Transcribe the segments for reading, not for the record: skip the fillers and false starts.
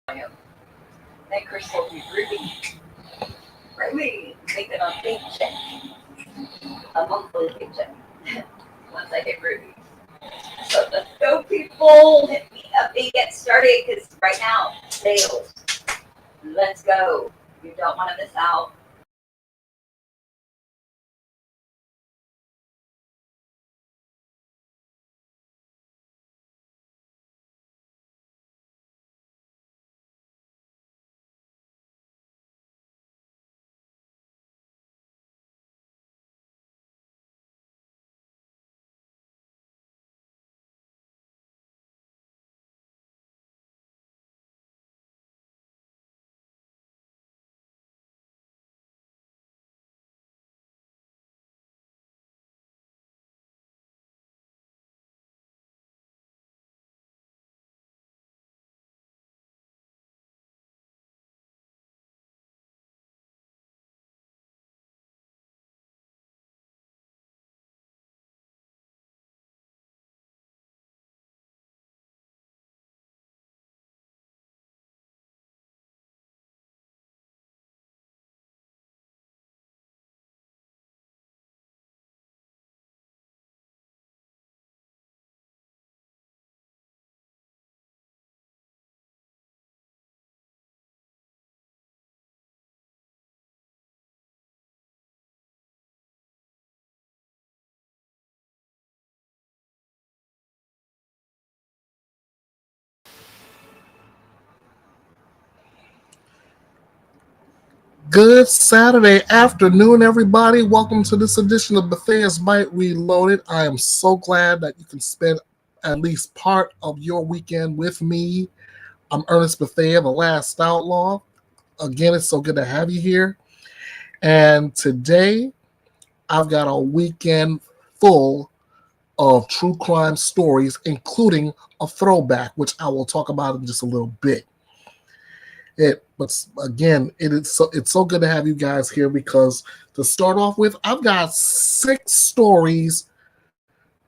volume. Then Crystal be Ruby, make it a paycheck, a monthly paycheck. Once I hit Ruby. So let's go, people. Hit me up and get started because right now, sales. Let's go. You don't want to miss out. Good Saturday afternoon, everybody. Welcome to this edition of Bethea'S Byte Reloaded. I am so glad that you can spend at least part of your weekend with me. I'm Ernest Bethea, the last Outlaw. Again, it's so good to have you here. And today, I've got a weekend full of true crime stories, including a throwback, which I will talk about in just a little bit. But again, it's so good to have you guys here because to start off with, I've got 6 stories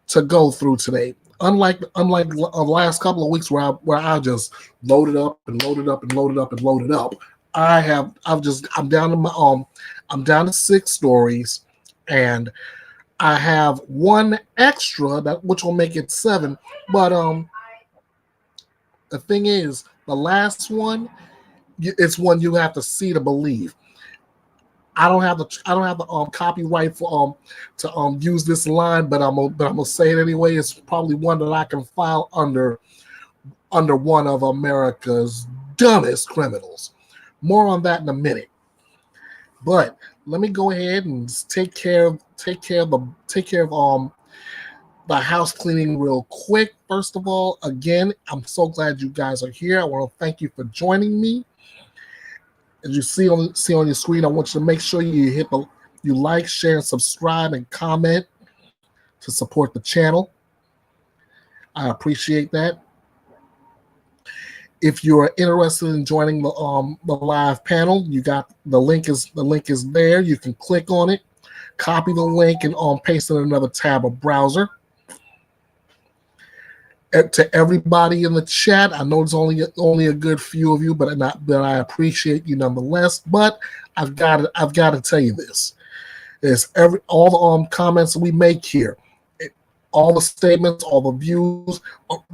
to go through today. Unlike the last couple of weeks where I just loaded up and loaded up and loaded up and loaded up, I'm down to 6 stories, and I have one extra that which will make it 7. But the thing is, the last one, it's one you have to see to believe. I don't have the copyright for to use this line, but I'm gonna say it anyway. It's probably one that I can file under one of America's dumbest criminals. More on that in a minute. But let me go ahead and take care of the house cleaning real quick. First of all, again, I'm so glad you guys are here. I want to thank you for joining me. As you see on your screen, I want you to make sure you like, share, subscribe, and comment to support the channel. I appreciate that. If you're interested in joining the live panel, you got the link is there. You can click on it, copy the link, and paste it in another tab or browser. To everybody in the chat, I know it's only a good few of you, but I appreciate you nonetheless. But I've got to tell you this: is all the comments we make here, all the statements, all the views,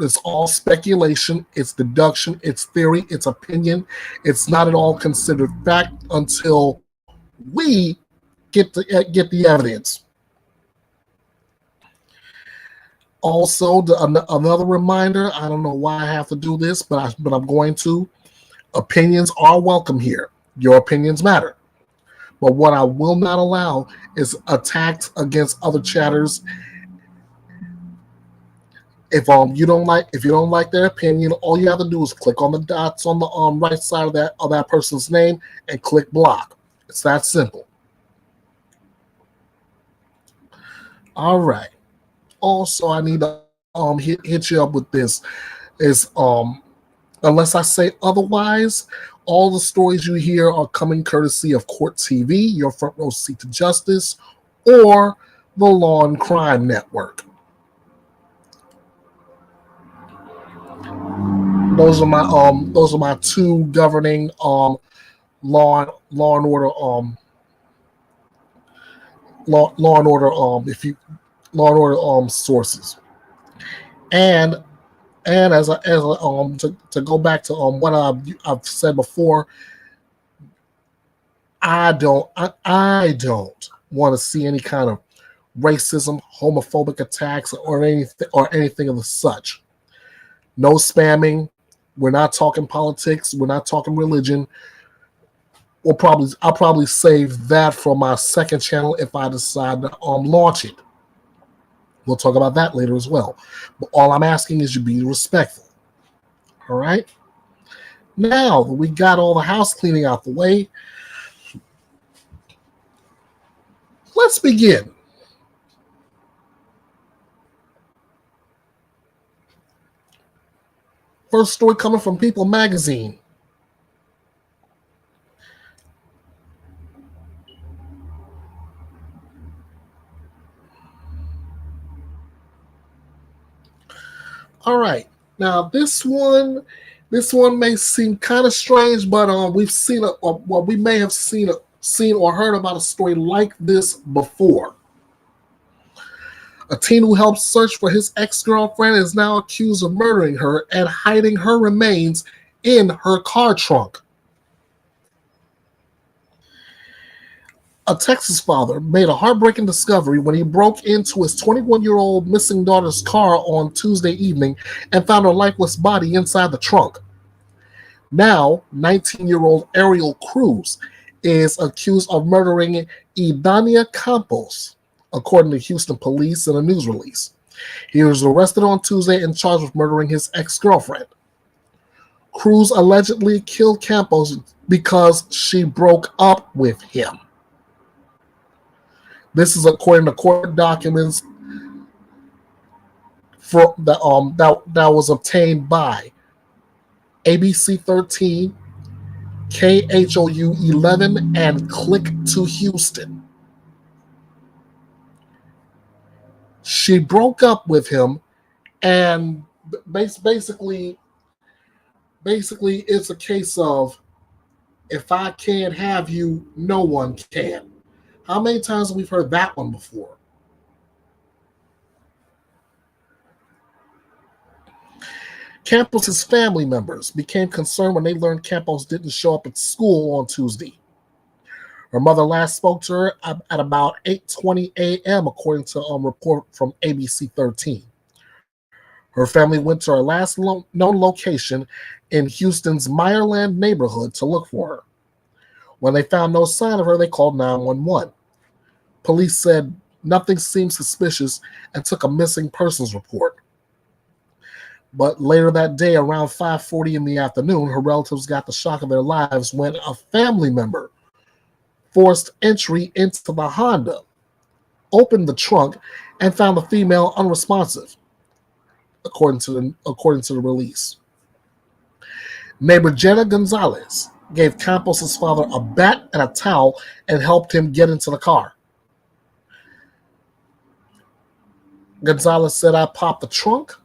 it's all speculation, it's deduction, it's theory, it's opinion. It's not at all considered fact until we get the evidence. Also, another reminder, I don't know why I have to do this, but I'm going to. Opinions are welcome here. Your opinions matter. But what I will not allow is attacks against other chatters. If you don't like their opinion, all you have to do is click on the dots on the right side of that person's name and click block. It's that simple. All right. Also, I need to hit you up with this. Is unless I say otherwise, all the stories you hear are coming courtesy of Court TV, your front row seat to justice, or the Law and Crime Network. those are my two governing law and order law and order if you law and order sources. And to go back to what I've said before, I don't want to see any kind of racism, homophobic attacks, or anything of the such. No spamming. We're not talking politics. We're not talking religion. I'll probably save that for my second channel if I decide to launch it. We'll talk about that later as well. But all I'm asking is you be respectful. All right? Now that we got all the house cleaning out the way, let's begin. First story coming from People Magazine. All right. Now this one may seem kind of strange, but we may have seen or heard about a story like this before. A teen who helped search for his ex-girlfriend is now accused of murdering her and hiding her remains in her car trunk. A Texas father made a heartbreaking discovery when he broke into his 21-year-old missing daughter's car on Tuesday evening and found her lifeless body inside the trunk. Now, 19-year-old Ariel Cruz is accused of murdering Idania Campos, according to Houston police in a news release. He was arrested on Tuesday and charged with murdering his ex-girlfriend. Cruz allegedly killed Campos because she broke up with him. This is according to court documents that was obtained by ABC 13, KHOU 11, and Click to Houston. She broke up with him, and basically it's a case of, if I can't have you, no one can. How many times have we heard that one before? Campos' family members became concerned when they learned Campos didn't show up at school on Tuesday. Her mother last spoke to her at about 8:20 a.m., according to a report from ABC 13. Her family went to her last known location in Houston's Meyerland neighborhood to look for her. When they found no sign of her, they called 911. Police said nothing seemed suspicious and took a missing persons report. But later that day, around 5:40 in the afternoon, her relatives got the shock of their lives when a family member forced entry into the Honda, opened the trunk, and found the female unresponsive, according to the release. Neighbor Jenna Gonzalez gave Campos' father a bat and a towel and helped him get into the car. Gonzalez said, "I popped the trunk,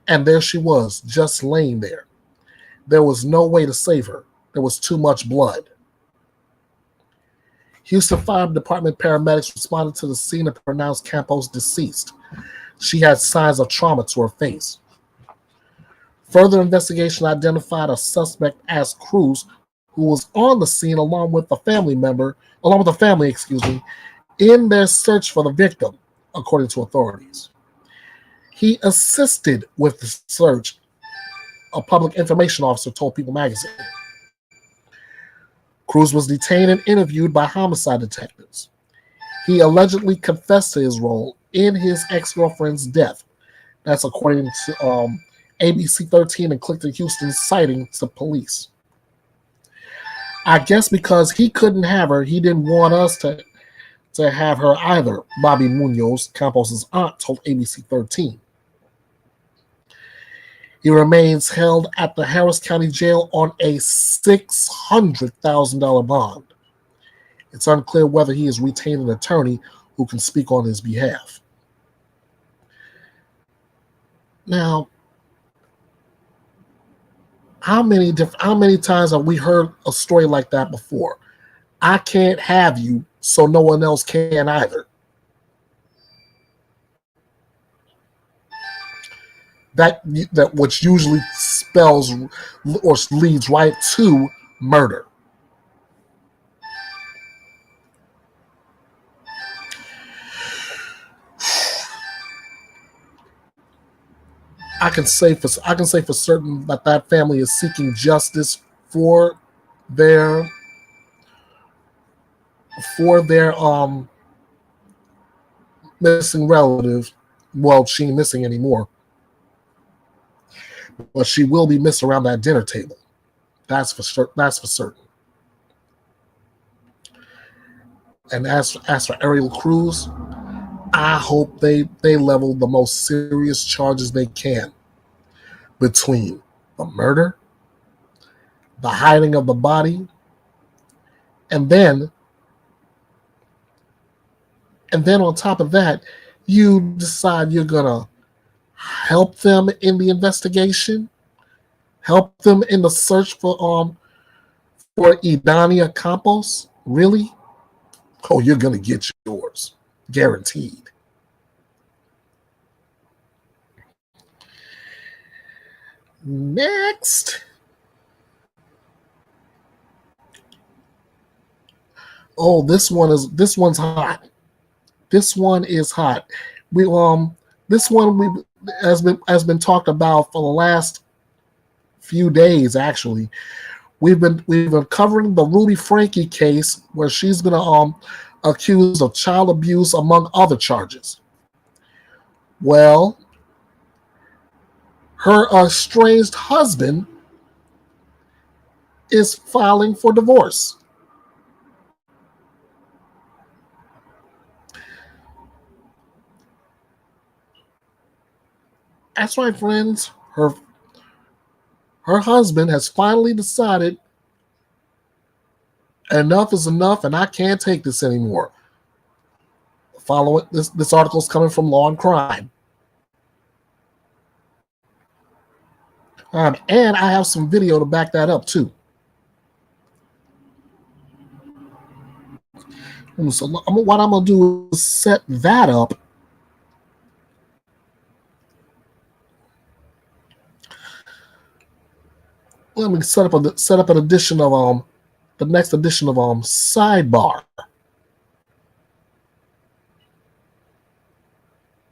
and there she was, just laying there. There was no way to save her. There was too much blood." Houston Fire Department paramedics responded to the scene and pronounced Campos deceased. She had signs of trauma to her face. Further investigation identified a suspect as Cruz, who was on the scene along with the family, in their search for the victim, according to authorities. He assisted with the search, a public information officer told People Magazine. Cruz was detained and interviewed by homicide detectives. He allegedly confessed to his role in his ex-girlfriend's death. That's according to ABC 13 and Click to Houston's citing to police. I guess because he couldn't have her, he didn't want us to have her either, Bobby Munoz, Campos' aunt, told ABC 13. He remains held at the Harris County Jail on a $600,000 bond. It's unclear whether he has retained an attorney who can speak on his behalf. Now, How many times have we heard a story like that before? I can't have you, so no one else can either. That which usually spells or leads right to murder. I can say for certain that that family is seeking justice for their for their missing relative. Well, she ain't missing anymore, but she will be missed around that dinner table. That's for certain. And as for Ariel Cruz, I hope they level the most serious charges they can between the murder, the hiding of the body, and then on top of that, you decide you're gonna help them in the investigation, help them in the search for Idania Campos. Really? Oh, you're gonna get yours, guaranteed. Next. Oh, this one's hot. This one is hot. We this one we has been talked about for the last few days. Actually, we've been covering the Ruby Franke case where she's been accused of child abuse among other charges. Well, her estranged husband is filing for divorce. That's right, friends. Her husband has finally decided enough is enough, and I can't take this anymore. Following this article is coming from Law and Crime, and I have some video to back that up too. So what I'm gonna do is set that up. Let me set up an edition of the next edition of Sidebar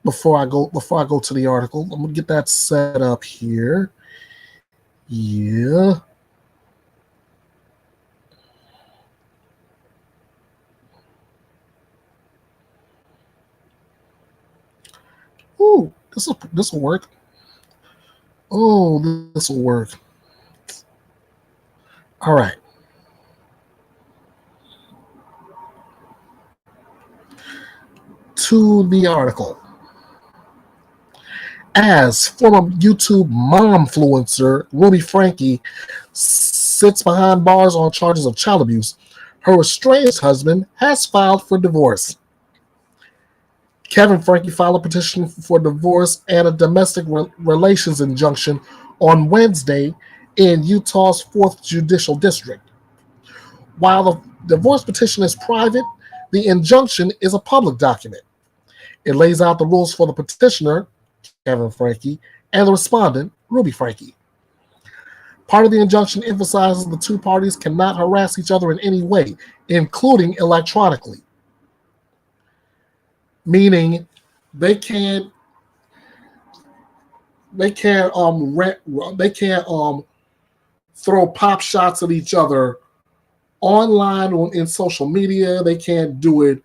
before I go to the article. I'm gonna get that set up here. Yeah. Ooh, this will work. Oh, this will work. All right. To the article. As former YouTube Momfluencer Ruby Franke sits behind bars on charges of child abuse, her estranged husband has filed for divorce. Kevin Franke filed a petition for divorce and a domestic relations injunction on Wednesday in Utah's 4th Judicial District. While the divorce petition is private, the injunction is a public document. It lays out the rules for the petitioner, Kevin Franke, and the respondent, Ruby Franke. Part of the injunction emphasizes the two parties cannot harass each other in any way, including electronically. Meaning they can't throw pop shots at each other online or in social media. They can't do it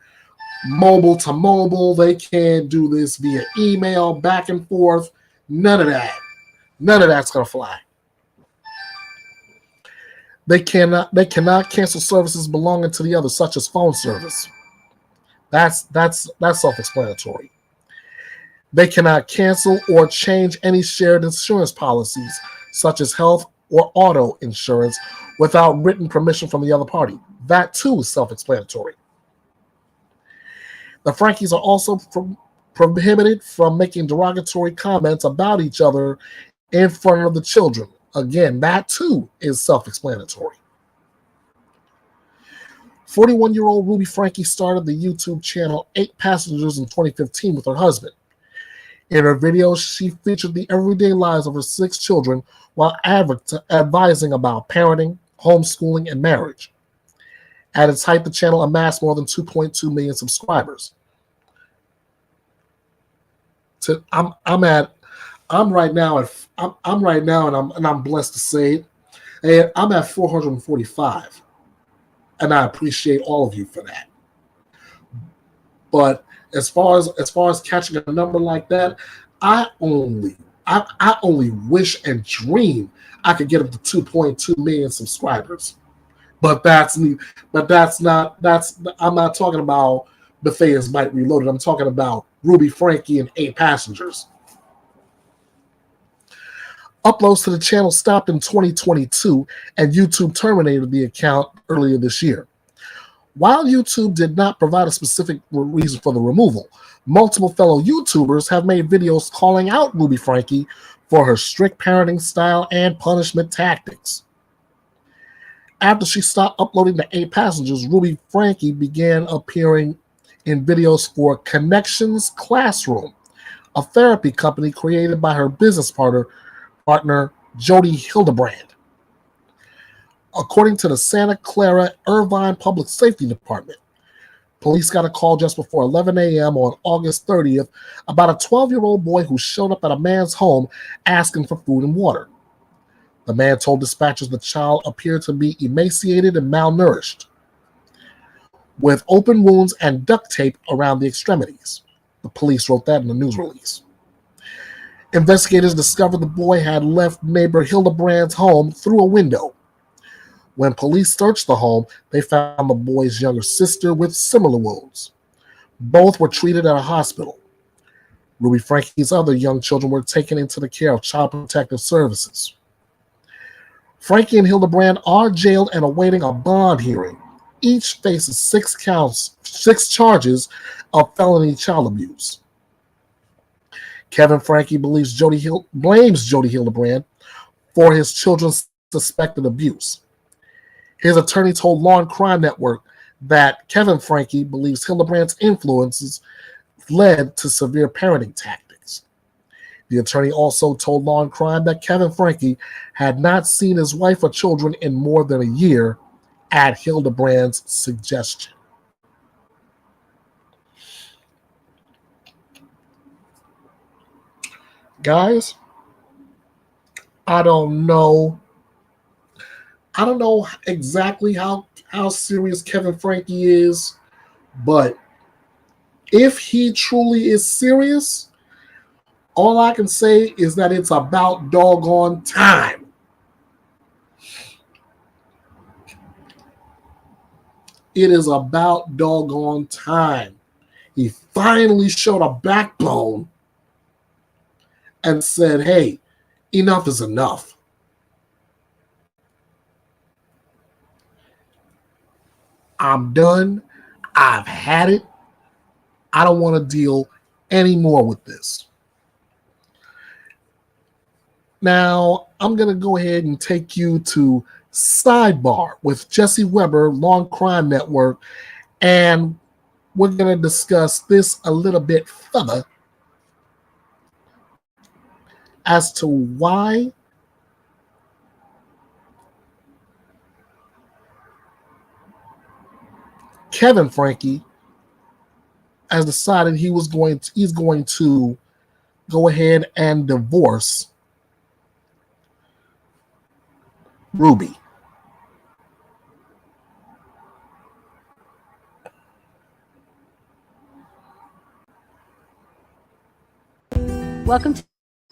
mobile to mobile. They can't do this via email back and forth. None of that. None of that's gonna fly. They cannot cancel services belonging to the other, such as phone service. That's self-explanatory. They cannot cancel or change any shared insurance policies, such as health or auto insurance, without written permission from the other party. That too is self-explanatory. The Frankes are also prohibited from making derogatory comments about each other in front of the children, Again, that too is self-explanatory. 41-year-old Ruby Franke started the YouTube channel 8 Passengers in 2015 with her husband. In her videos, she featured the everyday lives of her 6 children while advising about parenting, homeschooling, and marriage. At its height, the channel amassed more than 2.2 million subscribers. I'm right now, and I'm blessed to say it. I'm at 445, and I appreciate all of you for that. But as far as catching a number like that, I only wish and dream I could get up to 2.2 million subscribers. But I'm not talking about Bethea'S Byte Reloaded. I'm talking about Ruby Franke and 8 Passengers. Uploads to the channel stopped in 2022, and YouTube terminated the account earlier this year. While YouTube did not provide a specific reason for the removal, multiple fellow YouTubers have made videos calling out Ruby Franke for her strict parenting style and punishment tactics. After she stopped uploading the 8 Passengers, Ruby Franke began appearing in videos for Connections Classroom, a therapy company created by her business partner Jody Hildebrand. According to the Santa Clara Irvine Public Safety Department, police got a call just before 11 a.m. on August 30th about a 12-year-old boy who showed up at a man's home asking for food and water. The man told dispatchers the child appeared to be emaciated and malnourished, with open wounds and duct tape around the extremities. The police wrote that in the news release. Investigators discovered the boy had left neighbor Hildebrand's home through a window. When police searched the home, they found the boy's younger sister with similar wounds. Both were treated at a hospital. Ruby Franke's other young children were taken into the care of Child Protective Services. Franke and Hildebrand are jailed and awaiting a bond hearing. Each faces 6 charges of felony child abuse. Kevin Franke blames Jody Hildebrand for his children's suspected abuse. His attorney told Law and Crime Network that Kevin Franke believes Hildebrand's influences led to severe parenting tactics. The attorney also told Law and Crime that Kevin Franke had not seen his wife or children in more than a year at Hildebrand's suggestion. Guys, I don't know exactly how serious Kevin Franke is, but if he truly is serious, all I can say is that it's about doggone time. It is about doggone time. He finally showed a backbone and said, hey, enough is enough. I'm done. I've had it. I don't want to deal anymore with this. Now, I'm going to go ahead and take you to Sidebar with Jesse Weber, Law and Crime Network, and we're going to discuss this a little bit further as to why Kevin Franke has decided he's going to go ahead and divorce Ruby. Welcome to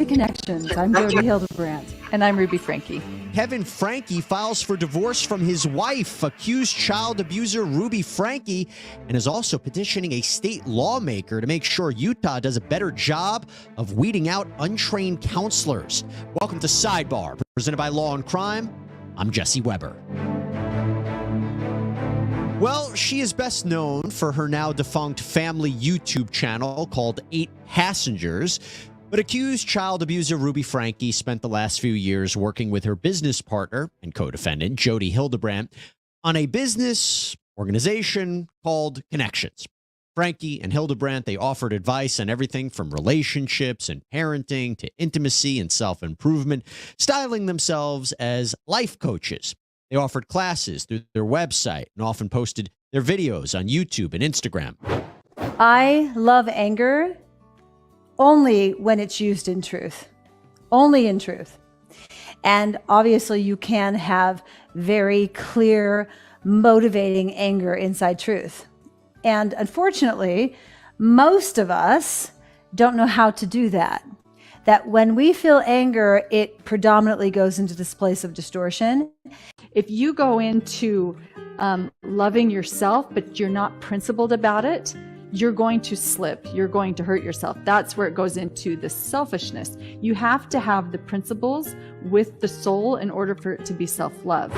Connections. I'm Jody Hildebrand. And I'm Ruby Franke. Kevin Franke files for divorce from his wife, accused child abuser Ruby Franke, and is also petitioning a state lawmaker to make sure Utah does a better job of weeding out untrained counselors. Welcome to Sidebar, presented by Law and Crime. I'm Jesse Weber. Well, she is best known for her now defunct family YouTube channel called 8 Passengers, But accused child abuser Ruby Franke spent the last few years working with her business partner and co-defendant, Jody Hildebrandt, on a business organization called Connections. Franke and Hildebrandt, they offered advice on everything from relationships and parenting to intimacy and self-improvement, styling themselves as life coaches. They offered classes through their website and often posted their videos on YouTube and Instagram. I love anger only when it's used in truth. Only in truth. And obviously you can have very clear, motivating anger inside truth. And unfortunately, most of us don't know how to do that. That when we feel anger, it predominantly goes into this place of distortion. If you go into loving yourself, but you're not principled about it, you're going to slip. You're going to hurt yourself. That's where it goes into the selfishness. You have to have the principles with the soul in order for it to be self-love.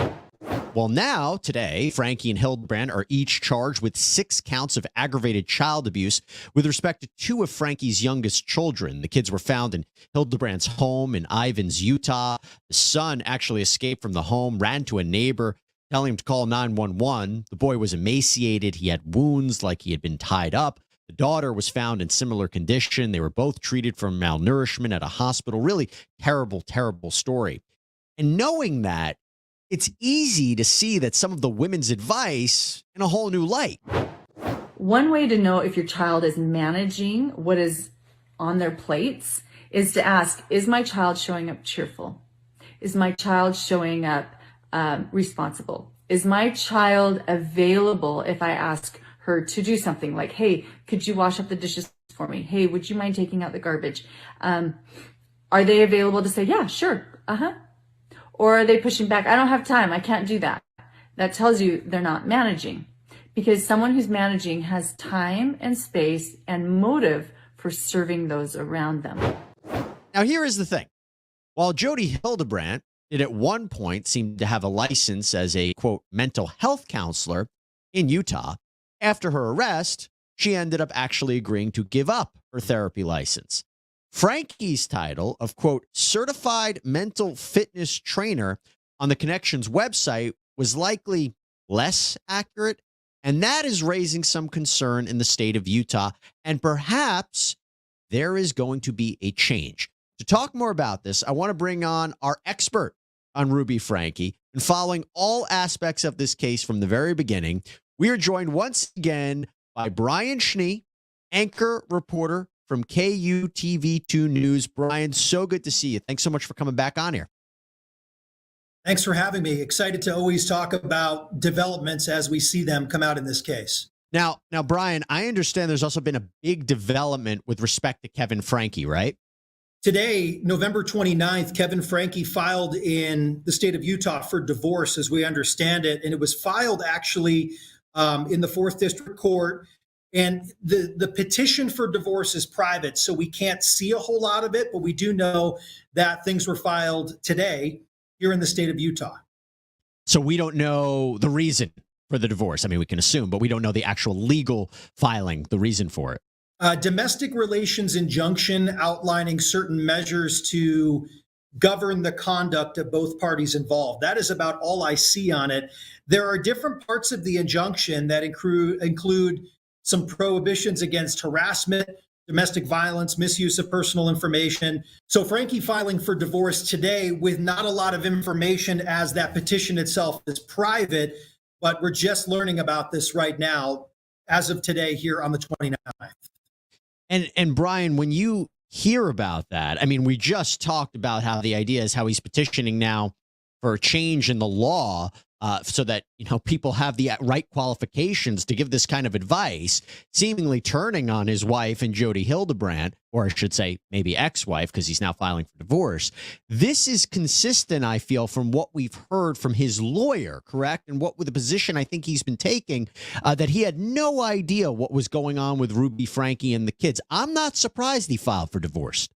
Well, now, today, Franke and Hildebrandt are each charged with 6 counts of aggravated child abuse with respect to 2 of Franke's youngest children. The kids were found in Hildebrandt's home in Ivins, Utah. The son actually escaped from the home, ran to a neighbor, telling him to call 911. The boy was emaciated. He had wounds like he had been tied up. The daughter was found in similar condition. They were both treated for malnourishment at a hospital. Really terrible, terrible story. And knowing that, it's easy to see that some of the women's advice in a whole new light. One way to know if your child is managing what is on their plates is to ask, is my child showing up cheerful? Is my child showing up responsible? Is my child available if I ask her to do something like, hey, could you wash up the dishes for me? Hey, would you mind taking out the garbage? Are they available to say, yeah, sure, Or are they pushing back? I don't have time. I can't do that. That tells you they're not managing, because someone who's managing has time and space and motive for serving those around them. Now, here is the thing. While Jody Hildebrandt did at one point seem to have a license as a, quote, mental health counselor in Utah, after her arrest, she ended up actually agreeing to give up her therapy license. Franke's title of, quote, certified mental fitness trainer on the Connections website was likely less accurate, and that is raising some concern in the state of Utah, and perhaps there is going to be a change. To talk more about this, I want to bring on our expert on Ruby Franke, and following all aspects of this case from the very beginning, we are joined once again by Brian Schnee, anchor reporter from KUTV2 News. Brian, so good to see you. Thanks so much for coming back on here. Thanks for having me. Excited to always talk about developments as we see them come out in this case. Now, Brian, I understand there's also been a big development with respect to Kevin Franke, right? Today, November 29th, Kevin Franke filed in the state of Utah for divorce, as we understand it. And it was filed actually in the 4th District Court. And the petition for divorce is private, so we can't see a whole lot of it, but we do know that things were filed today here in the state of Utah. So we don't know the reason for the divorce. I mean, we can assume, but we don't know the actual legal filing, the reason for it. Domestic relations injunction outlining certain measures to govern the conduct of both parties involved. That is about all I see on it. There are different parts of the injunction that include some prohibitions against harassment, domestic violence, misuse of personal information. So Franke filing for divorce today with not a lot of information, as that petition itself is private, but we're just learning about this right now as of today here on the 29th. And Brian, when you hear about that, I mean, we just talked about how the idea is how he's petitioning now for a change in the law so that, you know, people have the right qualifications to give this kind of advice, seemingly turning on his wife and Jody Hildebrandt, or I should say maybe ex-wife, because he's now filing for divorce. This is consistent, I feel, from what we've heard from his lawyer, correct? And what with the position I think he's been taking, that he had no idea what was going on with Ruby Franke and the kids. I'm not surprised he filed for divorce.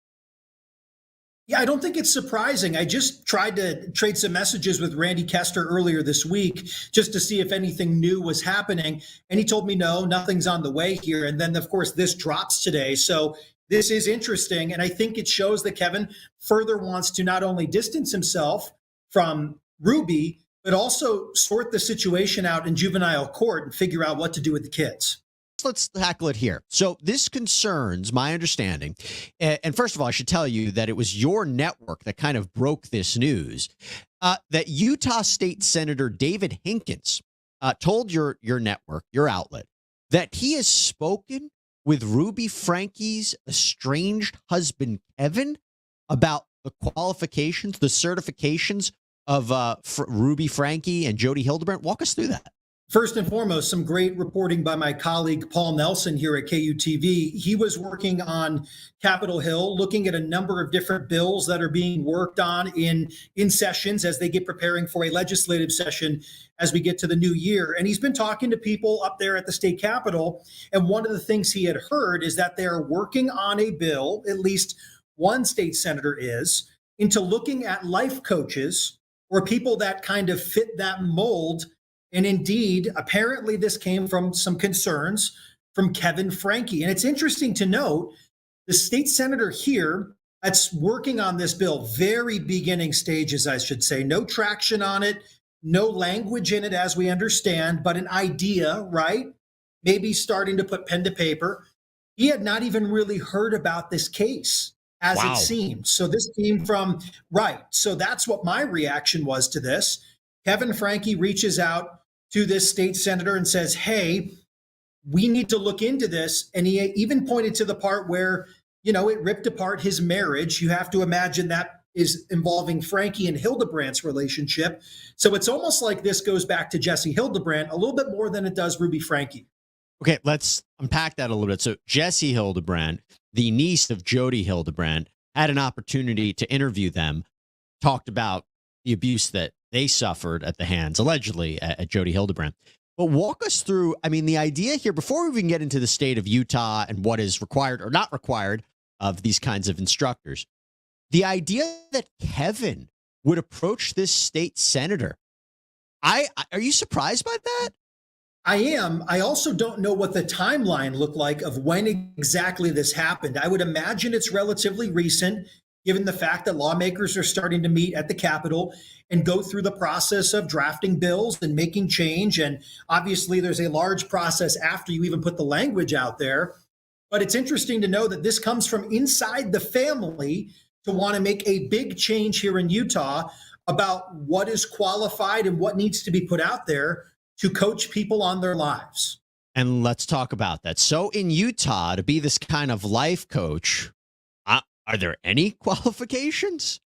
Yeah, I don't think it's surprising. I just tried to trade some messages with Randy Kester earlier this week just to see if anything new was happening. And he told me, no, nothing's on the way here. And then, of course, this drops today. So this is interesting. And I think it shows that Kevin further wants to not only distance himself from Ruby, but also sort the situation out in juvenile court and figure out what to do with the kids. Let's tackle it here. So this concerns my understanding. And first of all, I should tell you that it was your network that kind of broke this news, that Utah State Senator David Hinkins told your network, your outlet, that he has spoken with Ruby Franke's estranged husband, Kevin, about the qualifications, the certifications of Ruby Franke and Jody Hildebrandt. Walk us through that. First and foremost, some great reporting by my colleague Paul Nelson here at KUTV. He was working on Capitol Hill, looking at a number of different bills that are being worked on in sessions as they get preparing for a legislative session as we get to the new year. And he's been talking to people up there at the state capitol. And one of the things he had heard is that they're working on a bill, at least one state senator is, into looking at life coaches or people that kind of fit that mold. And indeed, apparently this came from some concerns from Kevin Franke. And it's interesting to note the state senator here that's working on this bill, very beginning stages, I should say, no traction on it, no language in it as we understand, but an idea, right? Maybe starting to put pen to paper. He had not even really heard about this case as it seemed. So this came from, right. So that's what my reaction was to this. Kevin Franke reaches out to this state senator and says, hey, we need to look into this. And he even pointed to the part where, you know, it ripped apart his marriage. You have to imagine that is involving Franke and Hildebrandt's relationship. So it's almost like this goes back to Jesse Hildebrandt a little bit more than it does Ruby Franke. Okay, let's unpack that a little bit. So Jesse Hildebrandt, the niece of Jody Hildebrandt, had an opportunity to interview them, talked about the abuse that they suffered at the hands, allegedly, at Jody Hildebrandt. But walk us through, I mean, the idea here, before we even get into the state of Utah and what is required or not required of these kinds of instructors, the idea that Kevin would approach this state senator, are you surprised by that? I am. I also don't know what the timeline looked like of when exactly this happened. I would imagine it's relatively recent, given the fact that lawmakers are starting to meet at the Capitol and go through the process of drafting bills and making change. And obviously, there's a large process after you even put the language out there. But it's interesting to know that this comes from inside the family to want to make a big change here in Utah about what is qualified and what needs to be put out there to coach people on their lives. And let's talk about that. So in Utah, to be this kind of life coach, are there any qualifications?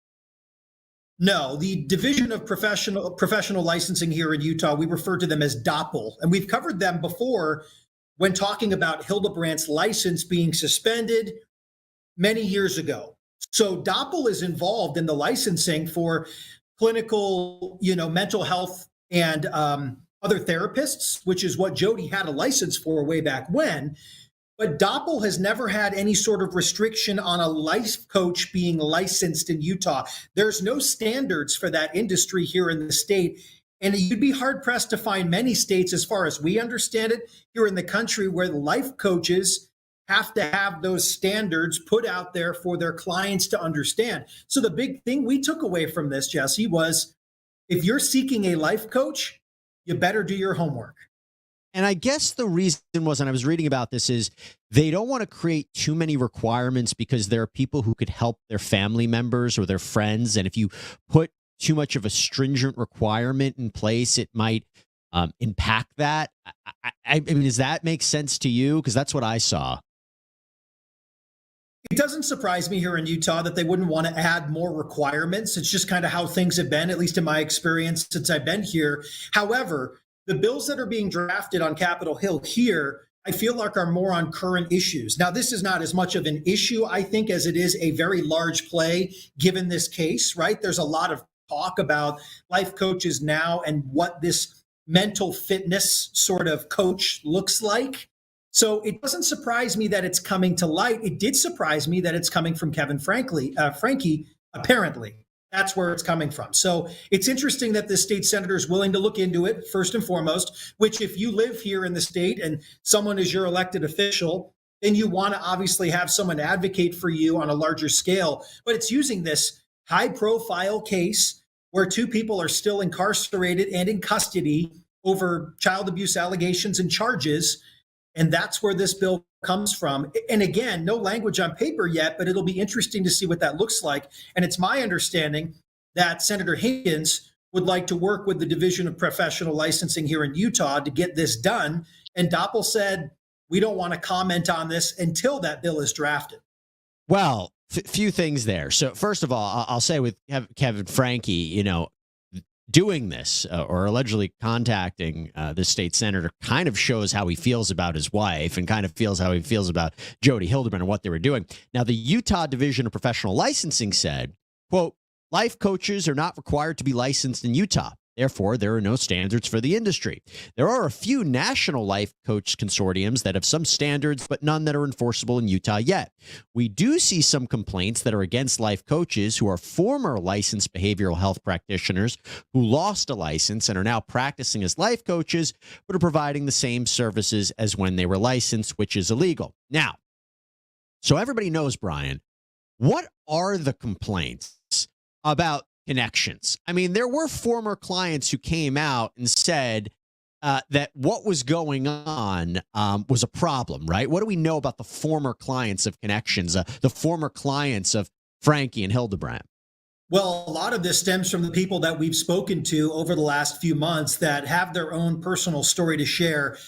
No, the Division of Professional Licensing here in Utah, we refer to them as DOPL. And we've covered them before when talking about Hildebrandt's license being suspended many years ago. So DOPL is involved in the licensing for clinical, mental health and other therapists, which is what Jody had a license for way back when. But DOPL has never had any sort of restriction on a life coach being licensed in Utah. There's no standards for that industry here in the state. And you'd be hard pressed to find many states, as far as we understand it, here in the country where the life coaches have to have those standards put out there for their clients to understand. So the big thing we took away from this, Jesse, was if you're seeking a life coach, you better do your homework. And I guess the reason was, and I was reading about this, is they don't want to create too many requirements because there are people who could help their family members or their friends. And if you put too much of a stringent requirement in place, it might impact that. I mean, does that make sense to you? Because that's what I saw. It doesn't surprise me here in Utah that they wouldn't want to add more requirements. It's just kind of how things have been, at least in my experience since I've been here. However, the bills that are being drafted on Capitol Hill here, I feel like are more on current issues. Now, this is not as much of an issue, I think, as it is a very large play given this case, right? There's a lot of talk about life coaches now and what this mental fitness sort of coach looks like. So it doesn't surprise me that it's coming to light. It did surprise me that it's coming from Kevin Franke, apparently. That's where it's coming from. So it's interesting that the state senator is willing to look into it, first and foremost, which if you live here in the state and someone is your elected official, then you want to obviously have someone advocate for you on a larger scale. But it's using this high profile case where two people are still incarcerated and in custody over child abuse allegations and charges. And that's where this bill comes from. And again, no language on paper yet, but it'll be interesting to see what that looks like. And it's my understanding that Senator Higgins would like to work with the Division of Professional Licensing here in Utah to get this done. And Doppel said, we don't want to comment on this until that bill is drafted. Well, few things there. So first of all, I'll say with Kevin Franke, you know, doing this or allegedly contacting the state senator kind of shows how he feels about his wife and kind of feels how he feels about Jody Hildebrand and what they were doing. Now, the Utah Division of Professional Licensing said, quote, life coaches are not required to be licensed in Utah. Therefore, there are no standards for the industry. There are a few national life coach consortiums that have some standards, but none that are enforceable in Utah yet. We do see some complaints that are against life coaches who are former licensed behavioral health practitioners who lost a license and are now practicing as life coaches, but are providing the same services as when they were licensed, which is illegal. Now, so everybody knows, Brian, what are the complaints about connections? I mean, there were former clients who came out and said that what was going on was a problem, right? What do we know about the former clients of Connections, the former clients of Franke and Hildebrand? Well, a lot of this stems from the people that we've spoken to over the last few months that have their own personal story to share.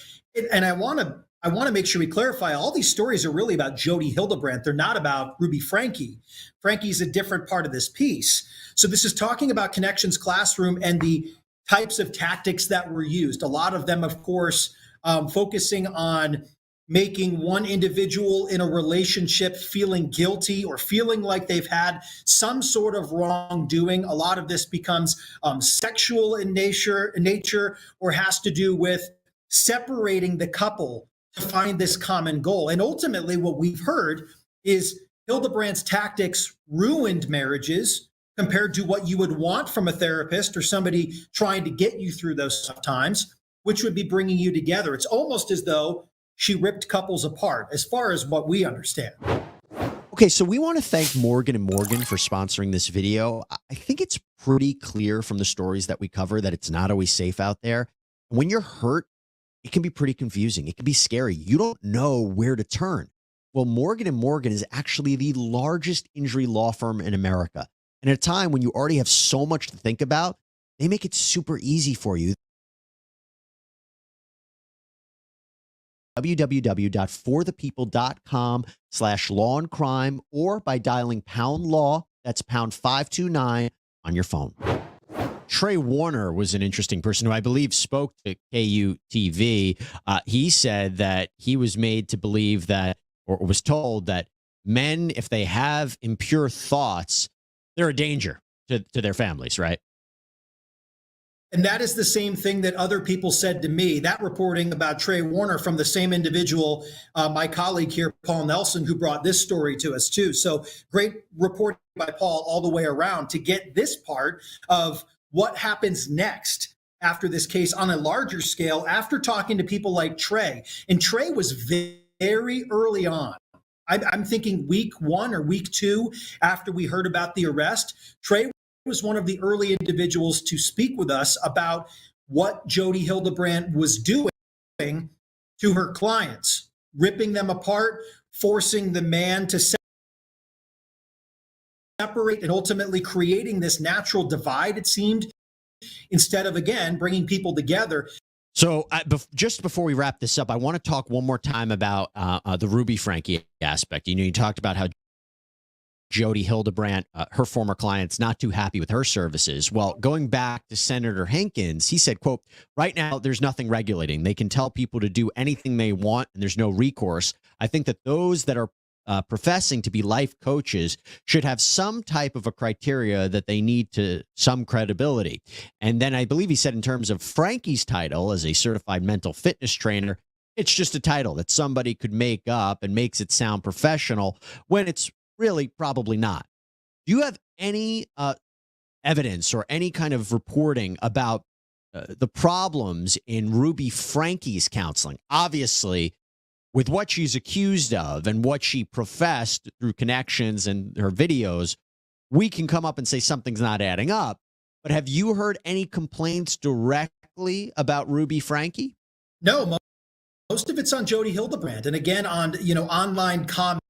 And I want to make sure we clarify, all these stories are really about Jody Hildebrand. They're not about Ruby Franke. Franke's a different part of this piece. So this is talking about Connections Classroom and the types of tactics that were used. A lot of them, of course, focusing on making one individual in a relationship feeling guilty or feeling like they've had some sort of wrongdoing. A lot of this becomes sexual in nature or has to do with separating the couple to find this common goal. And ultimately, what we've heard is Hildebrand's tactics ruined marriages compared to what you would want from a therapist or somebody trying to get you through those tough times, which would be bringing you together. It's almost as though she ripped couples apart, as far as what we understand. Okay, so we want to thank Morgan & Morgan for sponsoring this video. I think it's pretty clear from the stories that we cover that it's not always safe out there. When you're hurt, it can be pretty confusing. It can be scary. You don't know where to turn. Well, Morgan & Morgan is actually the largest injury law firm in America. And at a time when you already have so much to think about, they make it super easy for you. www.forthepeople.com/law and crime or by dialing pound law, that's pound 529 on your phone. Trey Warner was an interesting person who I believe spoke to KUTV. He said that he was made to believe that, or was told that men, if they have impure thoughts, they're a danger to their families, right? And that is the same thing that other people said to me. That reporting about Trey Warner from the same individual, my colleague here, Paul Nelson, who brought this story to us too. So great reporting by Paul all the way around to get this part of what happens next after this case on a larger scale, after talking to people like Trey. And Trey was very early on. I'm thinking week 1 or week 2 after we heard about the arrest. Trey was one of the early individuals to speak with us about what Jody Hildebrand was doing to her clients, ripping them apart, forcing the man to separate, and ultimately creating this natural divide, it seemed, instead of, again, bringing people together. So just before we wrap this up, I want to talk one more time about the Ruby Franke aspect. You know, you talked about how Jody Hildebrand, her former clients, not too happy with her services. Well, going back to Senator Hankins, he said, quote, right now, there's nothing regulating. They can tell people to do anything they want, and there's no recourse. I think that those that are professing to be life coaches should have some type of a criteria that they need to some credibility. And then I believe he said in terms of Franke's title as a certified mental fitness trainer, it's just a title that somebody could make up and makes it sound professional when it's really probably not. Do you have any evidence or any kind of reporting about the problems in Ruby Franke's counseling? Obviously, with what she's accused of and what she professed through connections and her videos, we can come up and say something's not adding up. But have you heard any complaints directly about Ruby Franke? No, most of it's on Jody Hildebrand, and again on online comments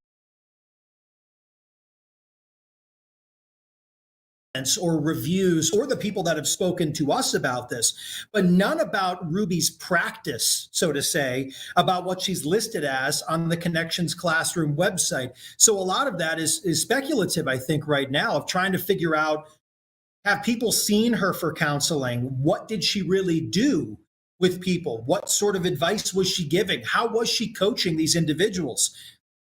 or reviews or the people that have spoken to us about this, but none about Ruby's practice, so to say, about what she's listed as on the Connections Classroom website. So a lot of that is speculative, I think, right now, of trying to figure out, have people seen her for counseling? What did she really do with people? What sort of advice was she giving? How was she coaching these individuals?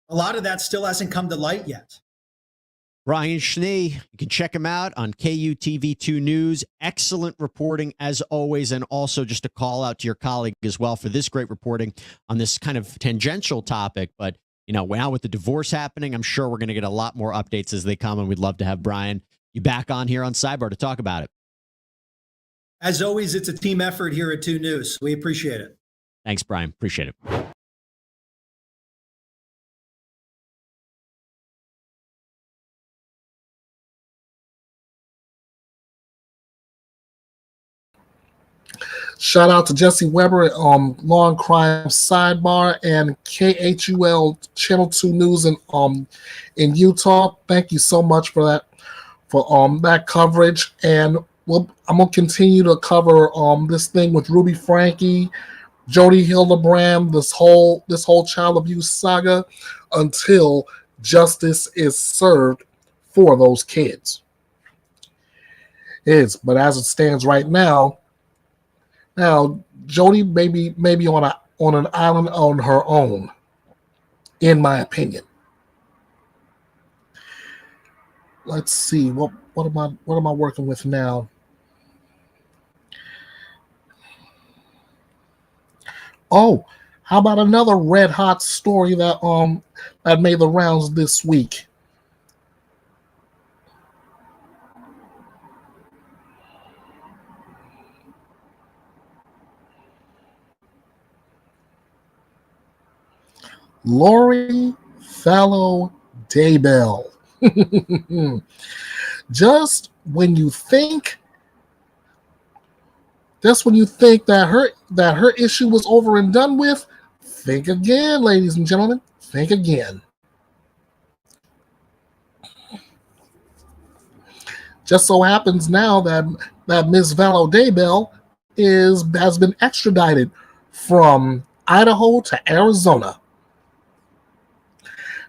A lot of that still hasn't come to light yet. Brian Schnee, you can check him out on KUTV2 News. Excellent reporting as always, and also just a call out to your colleague as well for this great reporting on this kind of tangential topic. But, now with the divorce happening, I'm sure we're going to get a lot more updates as they come, and we'd love to have Brian you back on here on Sidebar to talk about it. As always, it's a team effort here at 2 News. We appreciate it. Thanks, Brian. Appreciate it. Shout out to Jesse Weber at Law and Crime Sidebar and KHUL Channel 2 News in Utah. Thank you so much for that that coverage. And I'm gonna continue to cover this thing with Ruby Franke, Jody Hildebrand, this whole child abuse saga until justice is served for those kids. But as it stands right now, Jody may be on an island on her own, in my opinion. Let's see, what am I working with now? Oh, how about another red hot story that made the rounds this week? Lori Vallow Daybell. Just when you think that her issue was over and done with, think again, ladies and gentlemen. Think again. Just so happens now that Ms. Vallow Daybell has been extradited from Idaho to Arizona.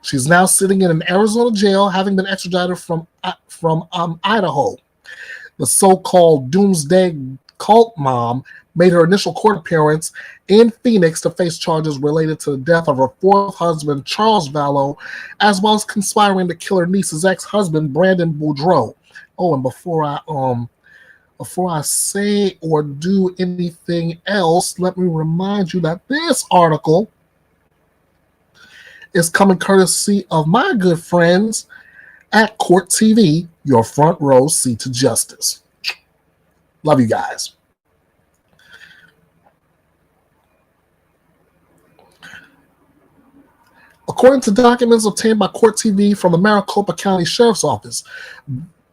She's now sitting in an Arizona jail, having been extradited from Idaho. The so-called doomsday cult mom made her initial court appearance in Phoenix to face charges related to the death of her fourth husband, Charles Vallow, as well as conspiring to kill her niece's ex-husband, Brandon Boudreaux. Oh, and before I say or do anything else, let me remind you that this article is coming courtesy of my good friends at Court TV, your front row seat to justice. Love you guys. According to documents obtained by Court TV from the Maricopa County Sheriff's Office,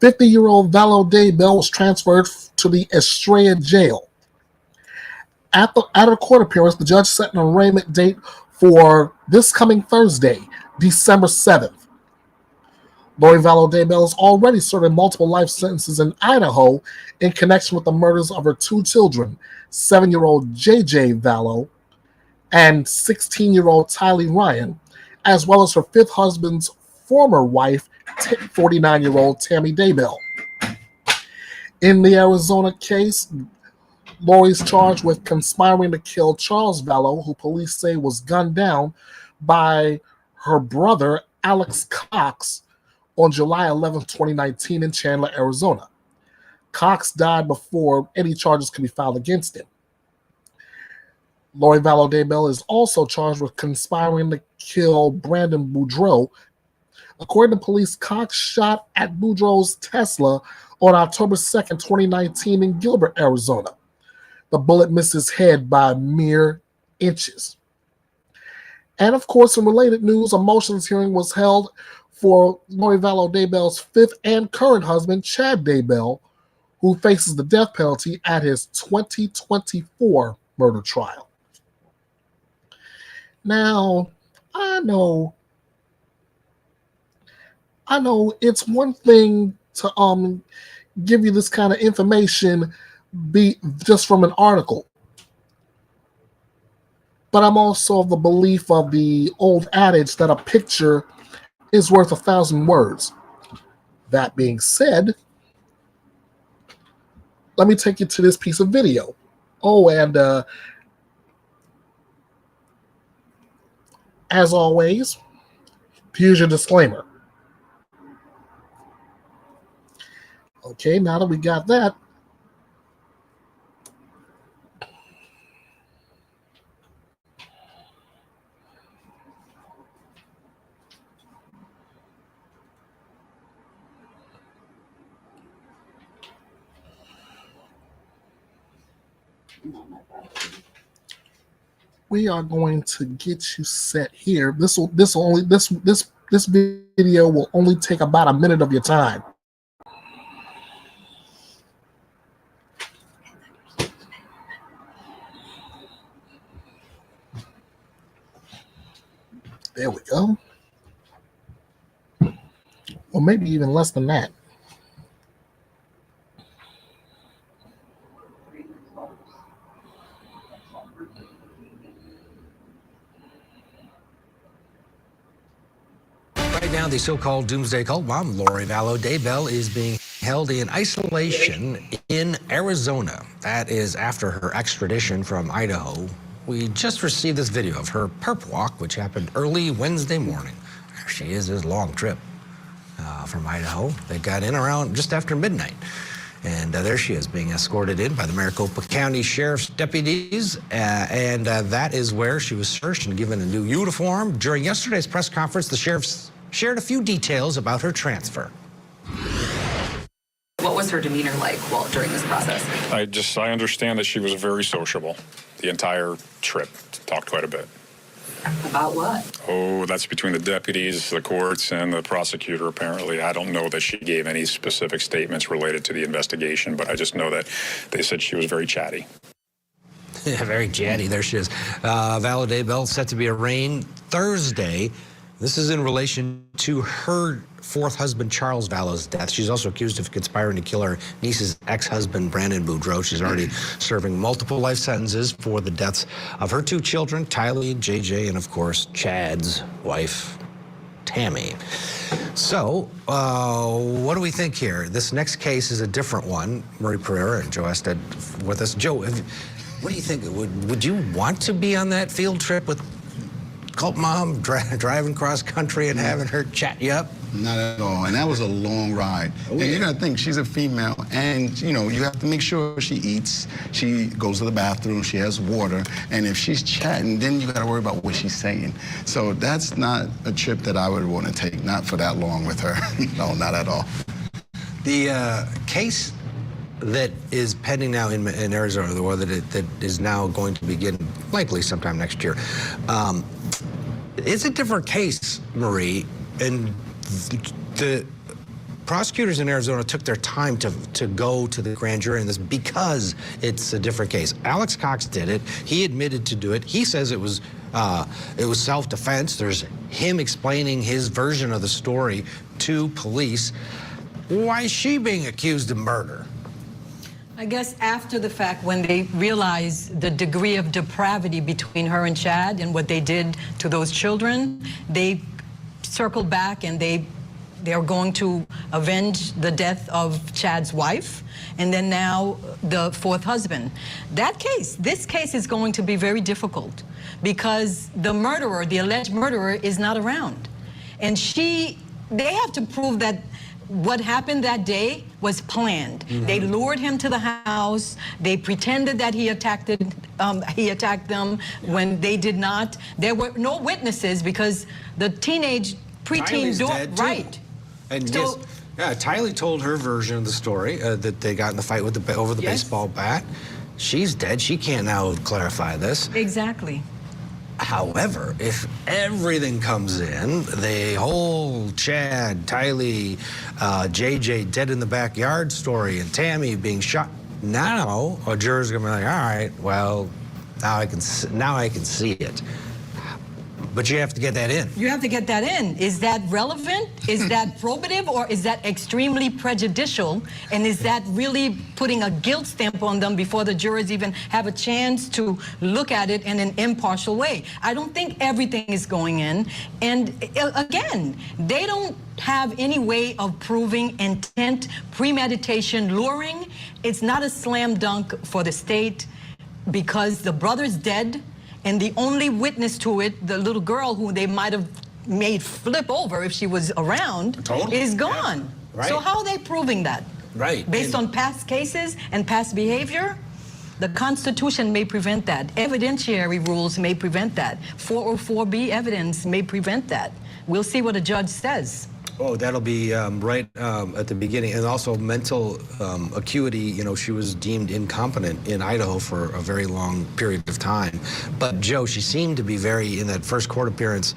50-year-old Vallow Daybell was transferred to the Estranged jail. At her court appearance, the judge set an arraignment date for this coming Thursday, December 7th. Lori Vallow Daybell is already serving multiple life sentences in Idaho in connection with the murders of her two children, 7-year-old JJ Vallow and 16-year-old Tylee Ryan, as well as her fifth husband's former wife, 49-year-old Tammy Daybell. In the Arizona case, Lori's charged with conspiring to kill Charles Vallow, who police say was gunned down by her brother, Alex Cox, on July 11, 2019 in Chandler, Arizona. Cox died before any charges could be filed against him. Lori Vallow Daybell is also charged with conspiring to kill Brandon Boudreaux. According to police, Cox shot at Boudreaux's Tesla on October 2nd, 2019 in Gilbert, Arizona. The bullet missed his head by mere inches. And of course, in related news, a motions hearing was held for Lori Vallow Daybell's fifth and current husband, Chad Daybell, who faces the death penalty at his 2024 murder trial. Now, I know it's one thing to give you this kind of information just from an article. But I'm also of the belief of the old adage that a picture is worth 1,000 words. That being said, let me take you to this piece of video. Oh, and as always, here's your disclaimer. Okay, now that we got that, we are going to get you set here. This video will only take about a minute of your time. There we go. Or maybe even less than that. Right now, the so-called doomsday cult mom, Lori Vallow Daybell, is being held in isolation in Arizona. That is after her extradition from Idaho. We just received this video of her perp walk, which happened early Wednesday morning. There she is, this long trip from Idaho. They got in around just after midnight. And there she is, being escorted in by the Maricopa County Sheriff's deputies. And that is where she was searched and given a new uniform. During yesterday's press conference, the sheriffs shared a few details about her transfer. What was her demeanor like during this process? I understand that she was very sociable the entire trip. Talked quite a bit. About what? Oh, that's between the deputies, the courts, and the prosecutor, apparently. I don't know that she gave any specific statements related to the investigation, but I just know that they said she was very chatty. Yeah, very chatty. There she is. Vallow Daybell set to be arraigned Thursday. This is in relation to her fourth husband, Charles Vallow's death. She's also accused of conspiring to kill her niece's ex-husband, Brandon Boudreaux. She's already serving multiple life sentences for the deaths of her two children, Tylee, JJ, and of course, Chad's wife, Tammy. So, what do we think here? This next case is a different one. Marie Pereira and Joe Ested with us. Joe, what do you think? Would you want to be on that field trip with cult mom driving cross country and having her chat you up? Not at all. And that was a long ride. Oh, and you gotta think, she's a female, and you know, you have to make sure she eats, she goes to the bathroom, she has water, and if she's chatting, then you gotta worry about what she's saying. So that's not a trip that I would want to take, not for that long with her. No, not at all. The case that is pending now in Arizona, the one that is now going to begin likely sometime next year, it's a different case, Marie, and the prosecutors in Arizona took their time to go to the grand jury in this because it's a different case. Alex Cox did it. He admitted to do it. He says it was self-defense. There's him explaining his version of the story to police. Why is she being accused of murder? I guess after the fact, when they realized the degree of depravity between her and Chad and what they did to those children, they circled back and they're going to avenge the death of Chad's wife and then now the fourth husband. This case is going to be very difficult because the murderer, the alleged murderer, is not around. And they have to prove that what happened that day was planned. Mm-hmm. They lured him to the house. They pretended that he attacked them when they did not. There were no witnesses because the preteen daughter, right? And so, Tylee told her version of the story that they got in the fight with over the baseball bat. She's dead. She can't now clarify this. Exactly. However, if everything comes in, the whole Chad, Tylee, JJ dead in the backyard story, and Tammy being shot, now a juror's gonna be like, all right, well, now I can see it. But you have to get that in. You have to get that in. Is that relevant? Is that probative? Or is that extremely prejudicial? And is that really putting a guilt stamp on them before the jurors even have a chance to look at it in an impartial way? I don't think everything is going in. And again, they don't have any way of proving intent, premeditation, luring. It's not a slam dunk for the state because the brother's dead. And the only witness to it, the little girl who they might have made flip over if she was around, is gone. Yeah. Right. So how are they proving that? Right. Based on past cases and past behavior? The Constitution may prevent that. Evidentiary rules may prevent that. 404B evidence may prevent that. We'll see what a judge says. Oh, that'll be right at the beginning. And also mental acuity, you know, she was deemed incompetent in Idaho for a very long period of time. But Joe, she seemed to be very, in that first court appearance,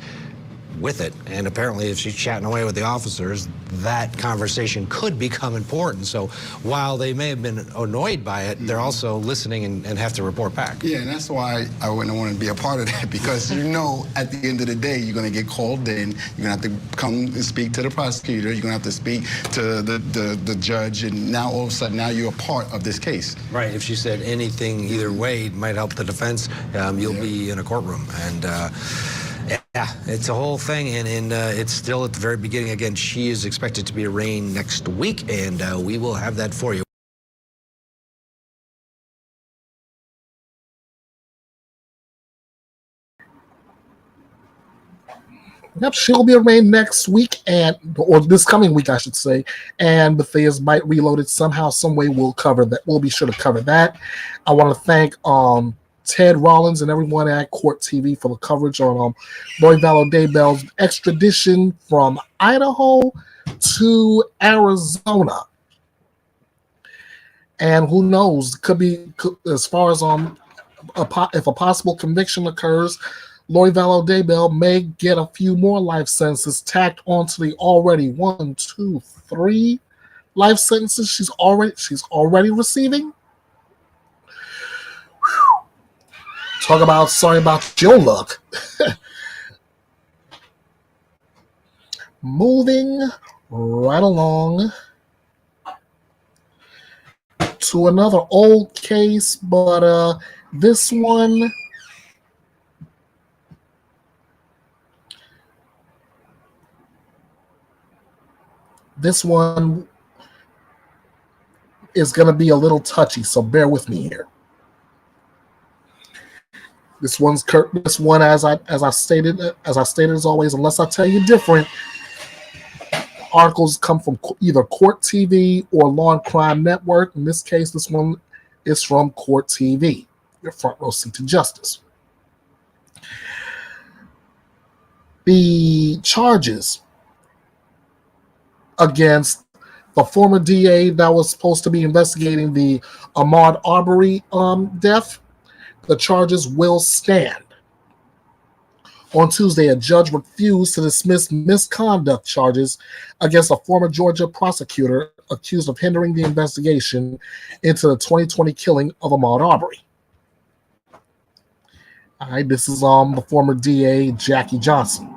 with it. And apparently if she's chatting away with the officers, that conversation could become important. So while they may have been annoyed by it, they're also listening and have to report back. Yeah, and that's why I wouldn't want to be a part of that, because you know at the end of the day, you're going to get called in, you're going to have to come and speak to the prosecutor, you're going to have to speak to the judge, and now all of a sudden, now you're a part of this case. Right, if she said anything either way, it might help the defense, you'll be in a courtroom. And yeah, it's a whole thing, and it's still at the very beginning. Again, she is expected to be arraigned next week, and we will have that for you. Yep, she'll be arraigned next week, or this coming week, I should say. And Bethea'S Byte Reloaded somehow, some way, will cover that. We'll be sure to cover that. I want to thank Ted Rollins and everyone at Court TV for the coverage on Vallow Daybell's extradition from Idaho to Arizona. And who knows, as far as if a possible conviction occurs, Vallow Daybell may get a few more life sentences tacked onto the already 3 life sentences she's already receiving. Talk about sorry about your luck. Moving right along to another old case, but this one is going to be a little touchy, so bear with me here. This one, as I stated as always, unless I tell you different, articles come from either Court TV or Law and Crime Network. In this case, this one is from Court TV, your front row seat to justice. The charges against the former DA that was supposed to be investigating the Ahmaud Arbery death, the charges will stand. On Tuesday, a judge refused to dismiss misconduct charges against a former Georgia prosecutor accused of hindering the investigation into the 2020 killing of Ahmaud Arbery. All right, this is the former DA, Jackie Johnson.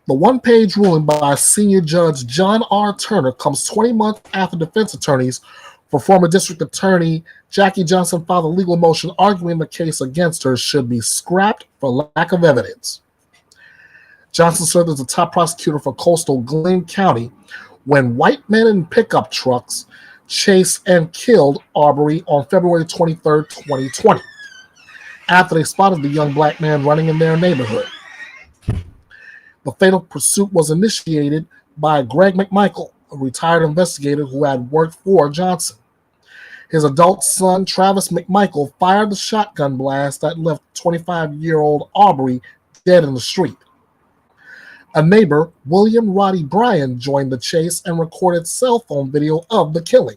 The one-page ruling by senior judge John R. Turner comes 20 months after defense attorneys for former district attorney Jackie Johnson filed a legal motion arguing the case against her should be scrapped for lack of evidence. Johnson served as the top prosecutor for coastal Glenn County when white men in pickup trucks chased and killed Arbery on February 23, 2020, after they spotted the young black man running in their neighborhood. The fatal pursuit was initiated by Greg McMichael, a retired investigator who had worked for Johnson. His adult son, Travis McMichael, fired the shotgun blast that left 25-year-old Arbery dead in the street. A neighbor, William Roddy Bryan, joined the chase and recorded cell phone video of the killing.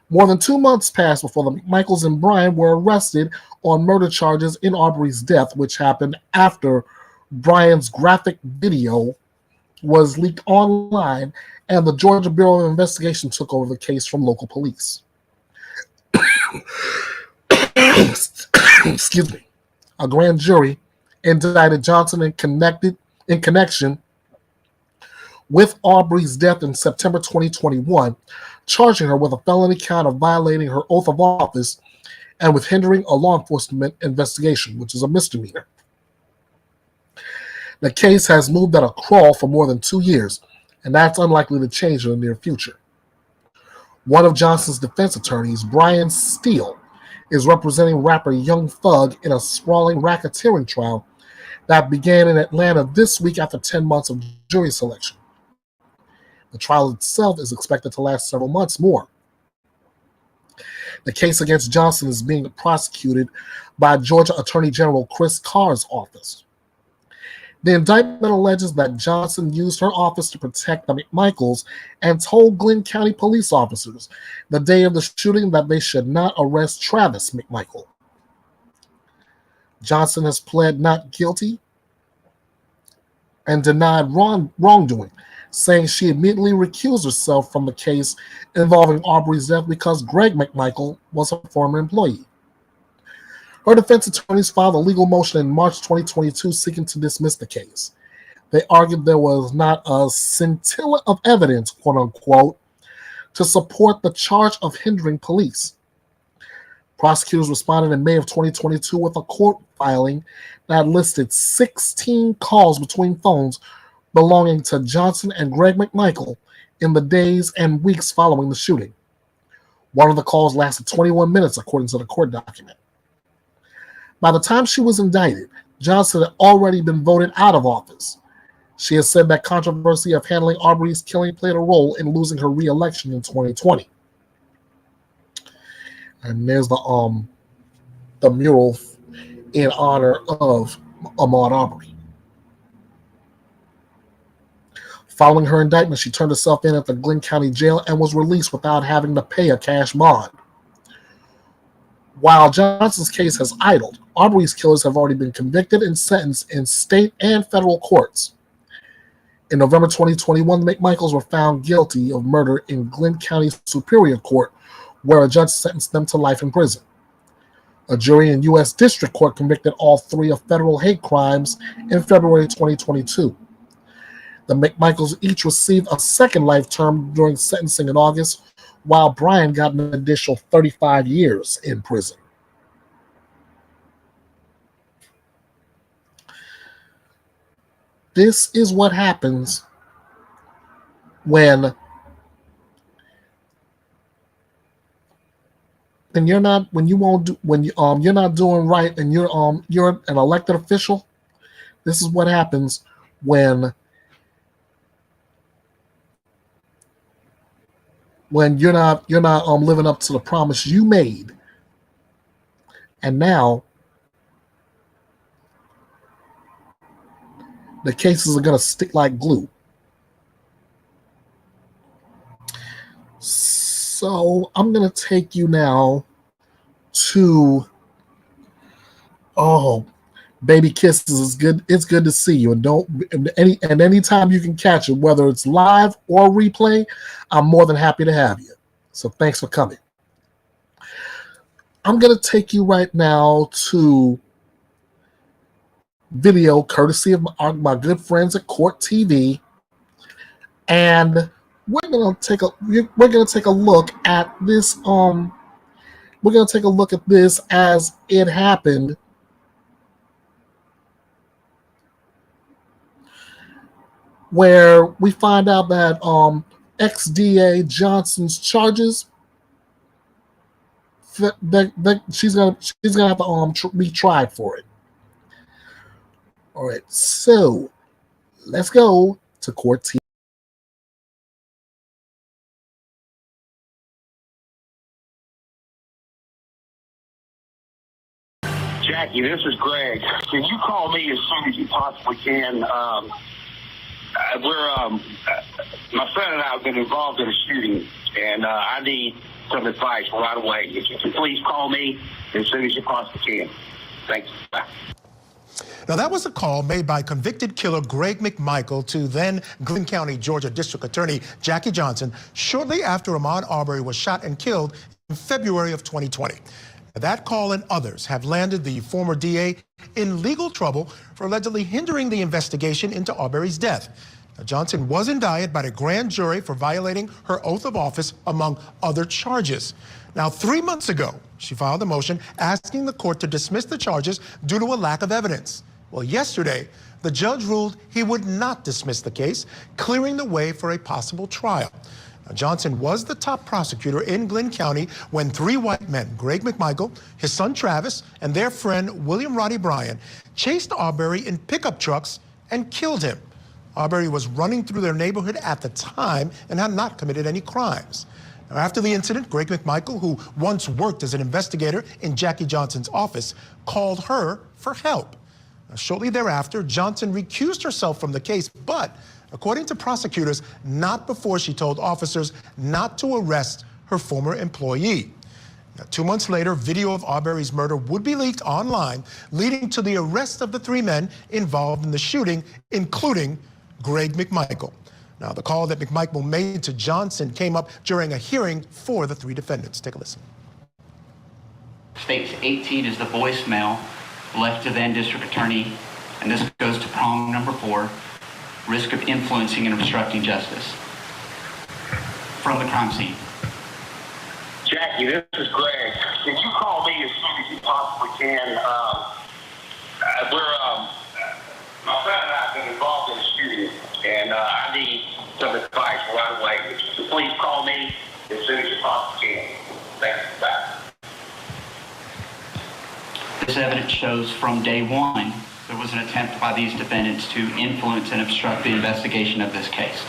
More than 2 months passed before the McMichaels and Brian were arrested on murder charges in Aubrey's death, which happened after Brian's graphic video was leaked online and the Georgia Bureau of Investigation took over the case from local police. Excuse me. A grand jury indicted Johnson in connection with Aubrey's death in September 2021, charging her with a felony count of violating her oath of office and with hindering a law enforcement investigation, which is a misdemeanor. The case has moved at a crawl for more than 2 years, and that's unlikely to change in the near future. One of Johnson's defense attorneys, Brian Steele, is representing rapper Young Thug in a sprawling racketeering trial that began in Atlanta this week after 10 months of jury selection. The trial itself is expected to last several months more. The case against Johnson is being prosecuted by Georgia Attorney General Chris Carr's office. The indictment alleges that Johnson used her office to protect the McMichaels and told Glenn County police officers the day of the shooting that they should not arrest Travis McMichael. Johnson has pled not guilty and denied wrongdoing, saying she immediately recused herself from the case involving Aubrey's death because Greg McMichael was a former employee. Her defense attorneys filed a legal motion in March 2022 seeking to dismiss the case. They argued there was not a scintilla of evidence, quote unquote, to support the charge of hindering police. Prosecutors responded in May of 2022 with a court filing that listed 16 calls between phones belonging to Johnson and Greg McMichael in the days and weeks following the shooting. One of the calls lasted 21 minutes, according to the court document. By the time she was indicted, Johnson had already been voted out of office. She has said that controversy of handling Aubrey's killing played a role in losing her re-election in 2020. And there's the mural in honor of Ahmaud Arbery. Following her indictment, she turned herself in at the Glenn County Jail and was released without having to pay a cash bond. While Johnson's case has idled, Aubrey's killers have already been convicted and sentenced in state and federal courts. In November 2021, the McMichaels were found guilty of murder in Glenn County Superior Court, where a judge sentenced them to life in prison. A jury in U.S. District Court convicted all three of federal hate crimes in February 2022. The McMichaels each received a second life term during sentencing in August, while Brian got an additional 35 years in prison. This is what happens when you're not doing right and you're an elected official. This is what happens when you're not living up to the promise you made, and now the cases are going to stick like glue. So I'm going to take you now to Baby Kisses is good. It's good to see you, and anytime you can catch it, whether it's live or replay, I'm more than happy to have you. So thanks for coming. I'm gonna take you right now to video courtesy of my good friends at Court TV, and we're gonna take a look at this. We're gonna take a look at this as it happened. Where we find out that ex-DA Johnson's charges, that she's gonna have to be tried for it. All right, so let's go to Court TV. Jackie, this is Greg. Can you call me as soon as you possibly can? My friend and I have been involved in a shooting, and I need some advice right away. If you can please call me as soon as you possibly can. Thanks. Bye. Now, that was a call made by convicted killer Greg McMichael to then Glynn County, Georgia District Attorney Jackie Johnson shortly after Ahmaud Arbery was shot and killed in February of 2020. That call and others have landed the former DA in legal trouble for allegedly hindering the investigation into Arbery's death. Now, Johnson was indicted by the grand jury for violating her oath of office, among other charges. Now, 3 months ago, she filed a motion asking the court to dismiss the charges due to a lack of evidence. Well, yesterday, the judge ruled he would not dismiss the case, clearing the way for a possible trial. Now, Johnson was the top prosecutor in Glynn County when 3 white men, Greg McMichael, his son Travis, and their friend William Roddy Bryan, chased Arbery in pickup trucks and killed him. Arbery was running through their neighborhood at the time and had not committed any crimes. Now, after the incident, Greg McMichael, who once worked as an investigator in Jackie Johnson's office, called her for help. Now, shortly thereafter, Johnson recused herself from the case, but according to prosecutors, not before she told officers not to arrest her former employee. Now, 2 months later, video of Arbery's murder would be leaked online, leading to the arrest of the 3 men involved in the shooting, including Greg McMichael. Now, the call that McMichael made to Johnson came up during a hearing for the 3 defendants. Take a listen. States 18 is the voicemail left to then District Attorney, and this goes to prong number 4, risk of influencing and obstructing justice from the crime scene. Jackie, this is Greg. Can you call me as soon as you possibly can? My friend and I have been involved in a shooting, and I need some advice right away. If you can please call me as soon as you possibly can. Thanks. Bye. This evidence shows from day 1 there was an attempt by these defendants to influence and obstruct the investigation of this case.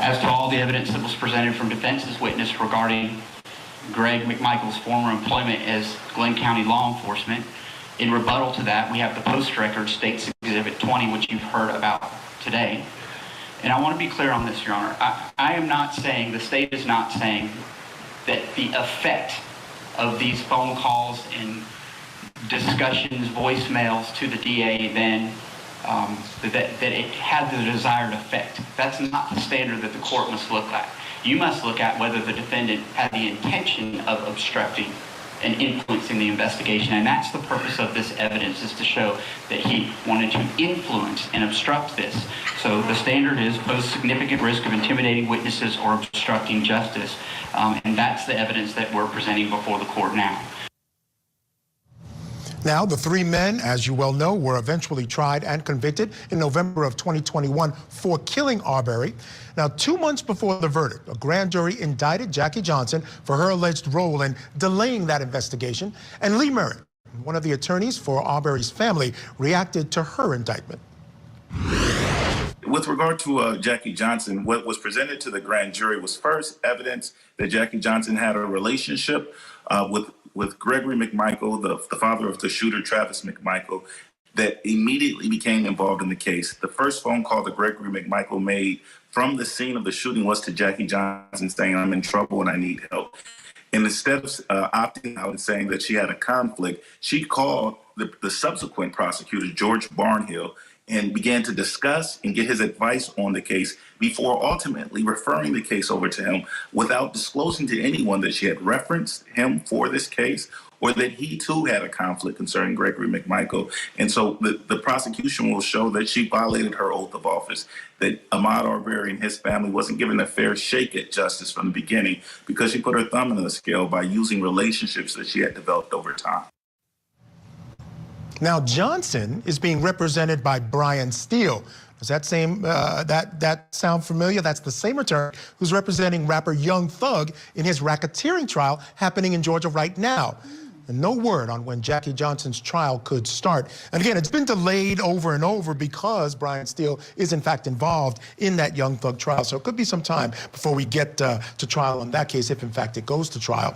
As to all the evidence that was presented from defense's witness regarding Greg McMichael's former employment as Glynn County law enforcement, in rebuttal to that, we have the post record States Exhibit 20, which you've heard about today. And I want to be clear on this, Your Honor. I am not saying, the state is not saying that the effect of these phone calls and discussions, voicemails to the DA then, that it had the desired effect. That's not the standard that the court must look at. You must look at whether the defendant had the intention of obstructing and influencing the investigation, and that's the purpose of this evidence, is to show that he wanted to influence and obstruct this. So the standard is pose significant risk of intimidating witnesses or obstructing justice, and that's the evidence that we're presenting before the court now. Now, the 3 men, as you well know, were eventually tried and convicted in November of 2021 for killing Arbery. Now, 2 months before the verdict, a grand jury indicted Jackie Johnson for her alleged role in delaying that investigation, and Lee Merritt, one of the attorneys for Arbery's family, reacted to her indictment. With regard to Jackie Johnson, what was presented to the grand jury was first evidence that Jackie Johnson had a relationship with Gregory McMichael, the father of the shooter, Travis McMichael, that immediately became involved in the case. The first phone call that Gregory McMichael made from the scene of the shooting was to Jackie Johnson saying, "I'm in trouble and I need help." And instead of opting out and saying that she had a conflict, she called the subsequent prosecutor, George Barnhill, and began to discuss and get his advice on the case before ultimately referring the case over to him without disclosing to anyone that she had referenced him for this case or that he too had a conflict concerning Gregory McMichael. And so the prosecution will show that she violated her oath of office, that Ahmaud Arbery and his family wasn't given a fair shake at justice from the beginning because she put her thumb in the scale by using relationships that she had developed over time. Now, Johnson is being represented by Brian Steele. Does that sound familiar? That's the same attorney who's representing rapper Young Thug in his racketeering trial happening in Georgia right now. and no word on when Jackie Johnson's trial could start. And again, it's been delayed over and over because Brian Steele is in fact involved in that Young Thug trial. So it could be some time before we get to trial on that case, if in fact it goes to trial.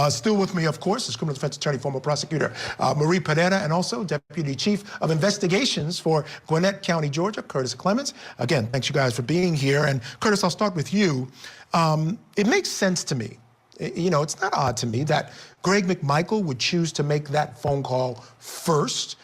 Still with me, of course, is criminal defense attorney, former prosecutor Marie Pereira, and also Deputy Chief of Investigations for Gwinnett County, Georgia, Curtis Clements. Again, thanks you guys for being here. And Curtis, I'll start with you. It makes sense to me. You know, it's not odd to me that Greg McMichael would choose to make that phone call first.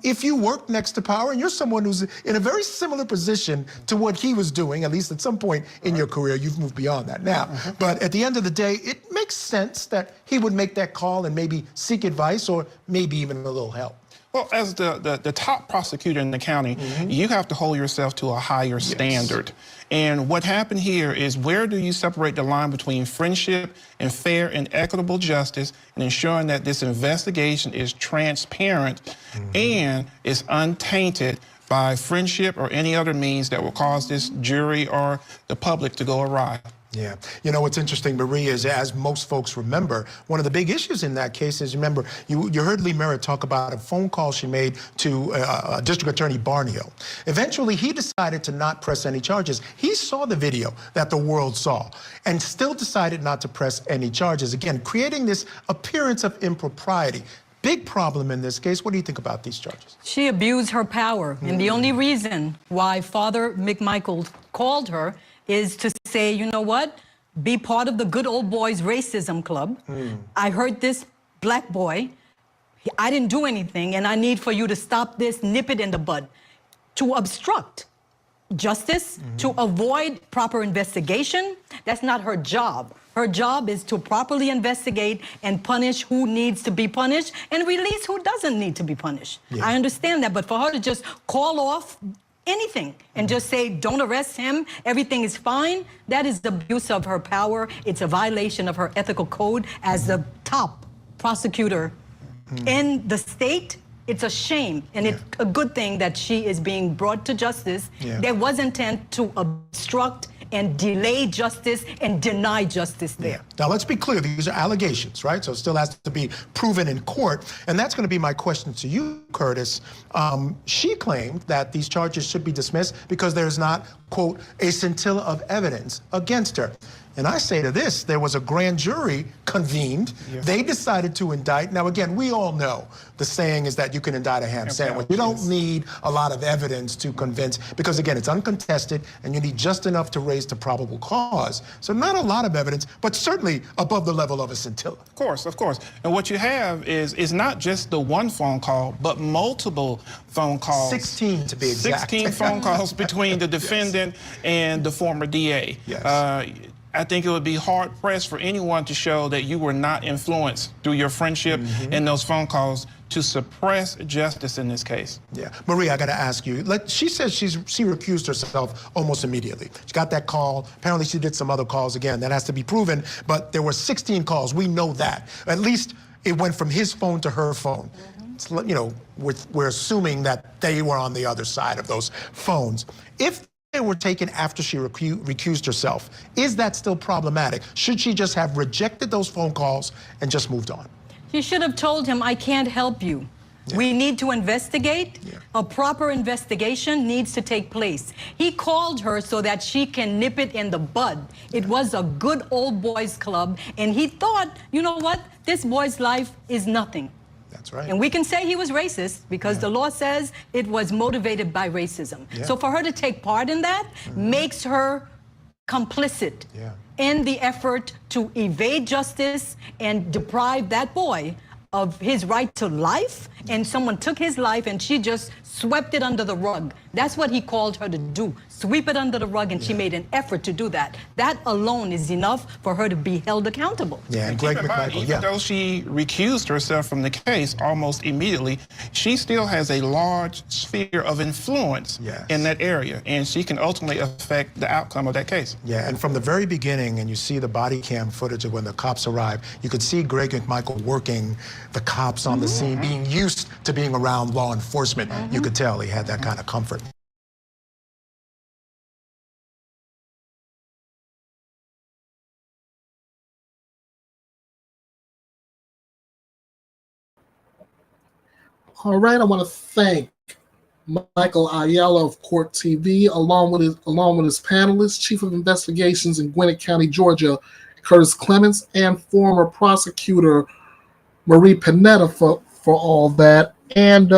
If you work next to power and you're someone who's in a very similar position to what he was doing, at least at some point in your career, you've moved beyond that now. But at the end of the day, it makes sense that he would make that call and maybe seek advice or maybe even a little help. Well, as the top prosecutor in the county, you have to hold yourself to a higher standard. And what happened here is, where do you separate the line between friendship and fair and equitable justice, and ensuring that this investigation is transparent and is untainted by friendship or any other means that will cause this jury or the public to go awry? Yeah. You know, what's interesting, Marie, is as most folks remember, one of the big issues in that case is, remember, you heard Lee Merritt talk about a phone call she made to District Attorney Barnhill. Eventually, he decided to not press any charges. He saw the video that the world saw and still decided not to press any charges. Again, creating this appearance of impropriety. Big problem in this case. What do you think about these charges? She abused her power. And the only reason why Father McMichael called her is to say, you know what, be part of the good old boys racism club. I heard this black boy, I didn't do anything, and I need for you to stop this, nip it in the bud. To obstruct justice, to avoid proper investigation, that's not her job. Her job is to properly investigate and punish who needs to be punished and release who doesn't need to be punished. I understand that, but for her to just call off anything and just say, don't arrest him, everything is fine, that is the abuse of her power. It's a violation of her ethical code as the top prosecutor in the state. It's a shame, and it's a good thing that she is being brought to justice. There was intent to obstruct and delay justice and deny justice there. Now, let's be clear. These are allegations, right? So it still has to be proven in court. And that's going to be my question to you, Curtis. She claimed that these charges should be dismissed because there's not, quote, a scintilla of evidence against her. And I say to this, there was a grand jury convened. They decided to indict. Now, again, we all know the saying is that you can indict a ham sandwich. You don't need a lot of evidence to convince, because, again, it's uncontested, and you need just enough to raise the probable cause. So not a lot of evidence, but certainly above the level of a scintilla. Of course, of course. And what you have is not just the one phone call, but multiple phone calls. 16 to be exact. 16 phone calls between the defendant and the former DA. I think it would be hard-pressed for anyone to show that you were not influenced through your friendship in those phone calls to suppress justice in this case. Marie, I got to ask you. She says she recused herself almost immediately. She got that call. Apparently, she did some other calls. Again, that has to be proven. But there were 16 calls. We know that. At least it went from his phone to her phone. You know, we're assuming that they were on the other side of those phones. If they were taken after she recused herself, is that still problematic? Should she just have rejected those phone calls and just moved on? She should have told him, I can't help you. We need to investigate. A proper investigation needs to take place. He called her so that she can nip it in the bud. It was a good old boys club, and he thought, you know what, this boy's life is nothing. That's right. And we can say he was racist because the law says it was motivated by racism. So for her to take part in that makes her complicit in the effort to evade justice and deprive that boy of his right to life, and someone took his life and she just swept it under the rug. That's what he called her to do, sweep it under the rug, and she made an effort to do that. That alone is enough for her to be held accountable. And Greg McMichael, even though she recused herself from the case almost immediately, she still has a large sphere of influence in that area, and she can ultimately affect the outcome of that case. And from the very beginning, and you see the body cam footage of when the cops arrived, you could see Greg McMichael working the cops on the scene, being used to being around law enforcement. You could tell he had that kind of comfort. All right, I want to thank Michael Ayala of Court TV, along with his panelists, Chief of Investigations in Gwinnett County, Georgia, Curtis Clements, and former prosecutor Marie Panetta for all that. And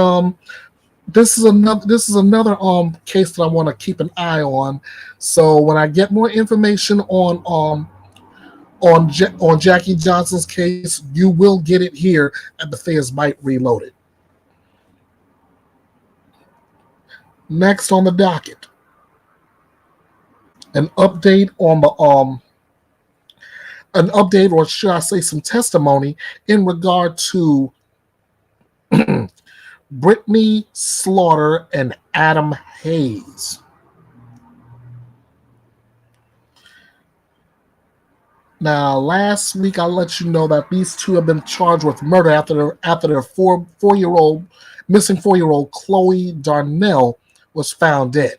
this is another case that I want to keep an eye on. So when I get more information on Jackie Johnson's case, you will get it here at Bethea'S Byte Reloaded. Next on the docket, an update on or should I say some testimony in regard to Brittany Slaughter and Adam Hayes. Now, last week I let you know that these two have been charged with murder after their missing 4-year-old Chloe Darnell was found dead.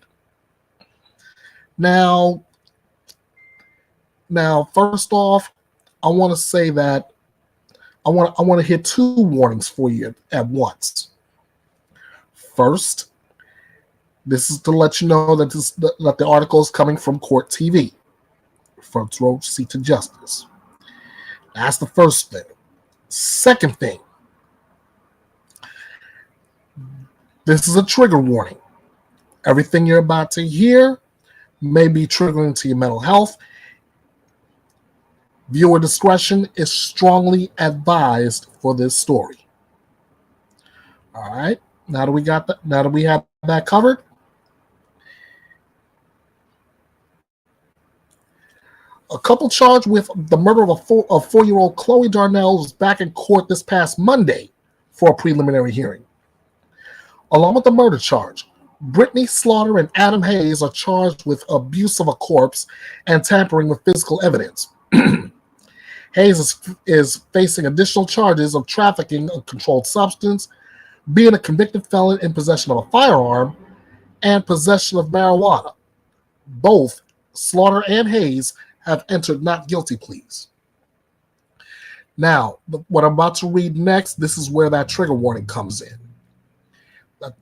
Now, first off, I want to say that I want to hit 2 warnings for you at once. First, this is to let you know that the article is coming from Court TV, front row seat to justice. That's the first thing. Second thing, this is a trigger warning. Everything you're about to hear may be triggering to your mental health. Viewer discretion is strongly advised for this story. All right. Now that we have that covered, a couple charged with the murder of a 4-year-old Chloe Darnell was back in court this past Monday for a preliminary hearing. Along with the murder charge, Brittany Slaughter and Adam Hayes are charged with abuse of a corpse and tampering with physical evidence. Hayes is facing additional charges of trafficking a controlled substance, being a convicted felon in possession of a firearm, and possession of marijuana. Both Slaughter and Hayes have entered not guilty pleas. Now, what I'm about to read next, this is where that trigger warning comes in.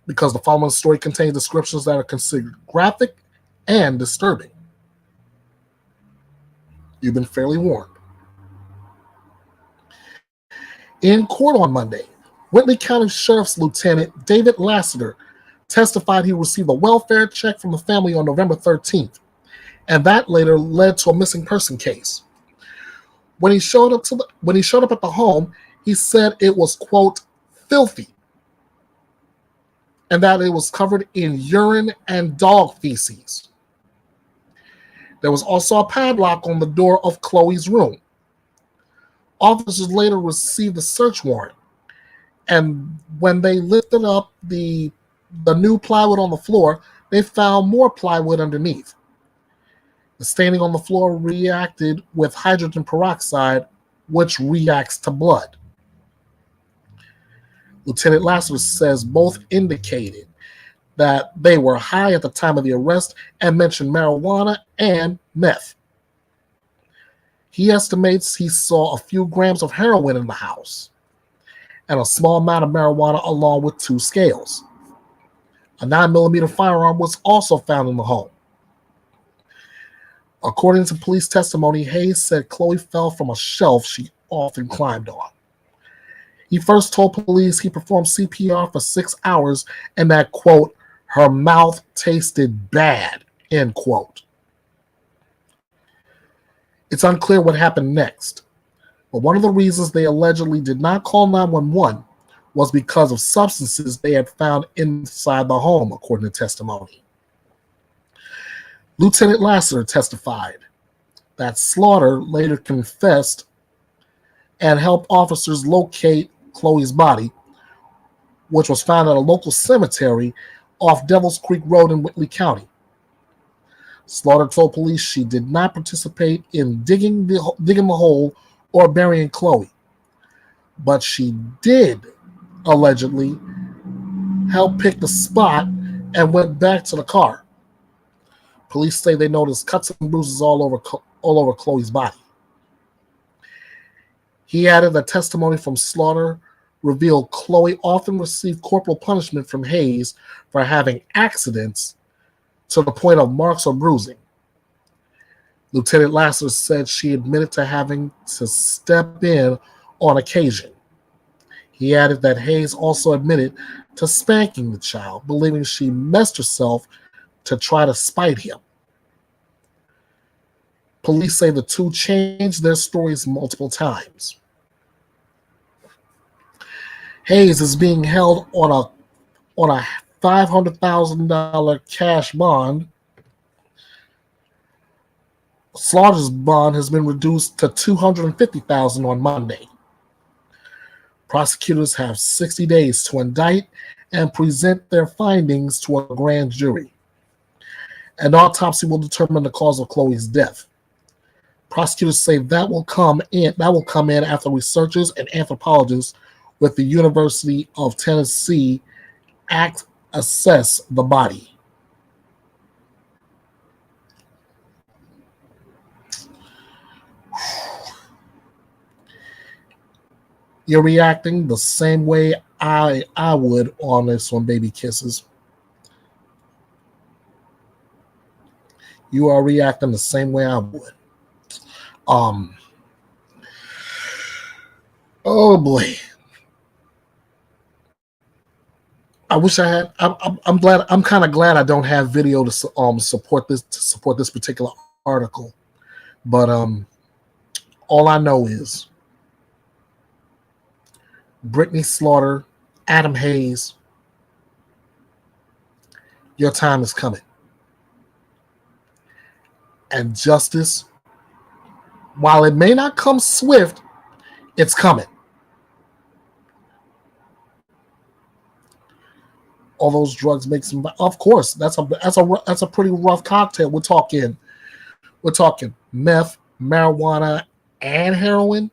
Because the following story contains descriptions that are considered graphic and disturbing. You've been fairly warned. In court on Monday, Whitley County Sheriff's Lieutenant David Lassiter testified he received a welfare check from the family on November 13th, and that later led to a missing person case. When he showed up at the home, he said it was, quote, filthy, and that it was covered in urine and dog feces. There was also a padlock on the door of Chloe's room. Officers later received a search warrant, and when they lifted up the new plywood on the floor, they found more plywood underneath. The staining on the floor reacted with hydrogen peroxide, which reacts to blood. Lieutenant Lassiter says both indicated that they were high at the time of the arrest and mentioned marijuana and meth. He estimates he saw a few grams of heroin in the house and a small amount of marijuana along with 2 scales. A 9mm firearm was also found in the home. According to police testimony, Hayes said Chloe fell from a shelf she often climbed on. He first told police he performed CPR for 6 hours and that, quote, her mouth tasted bad, end quote. It's unclear what happened next, but one of the reasons they allegedly did not call 911 was because of substances they had found inside the home, according to testimony. Lieutenant Lassiter testified that Slaughter later confessed and helped officers locate Chloe's body, which was found at a local cemetery off Devil's Creek Road in Whitley County. Slaughter told police she did not participate in digging the hole or burying Chloe, but she did allegedly help pick the spot and went back to the car. Police say they noticed cuts and bruises all over Chloe's body. He added that testimony from Slaughter revealed Chloe often received corporal punishment from Hayes for having accidents to the point of marks or bruising. Lieutenant Lasser said she admitted to having to step in on occasion. He added that Hayes also admitted to spanking the child, believing she messed herself to try to spite him. Police say the two changed their stories multiple times. Hayes is being held on a $500,000 cash bond. Slaughter's bond has been reduced to $250,000 on Monday. Prosecutors have 60 days to indict and present their findings to a grand jury. An autopsy will determine the cause of Chloe's death. Prosecutors say that will come in after researchers and anthropologists with the University of Tennessee assess the body. You're reacting the same way I would on this one, Baby Kisses. You are reacting the same way I would. Oh boy. I wish I had. I'm glad. I'm kind of glad I don't have video to support this particular article. But all I know is Brittany Slaughter, Adam Hayes, your time is coming. And justice, while it may not come swift, it's coming. All those drugs make some. Of course, that's a pretty rough cocktail. We're talking meth, marijuana, and heroin.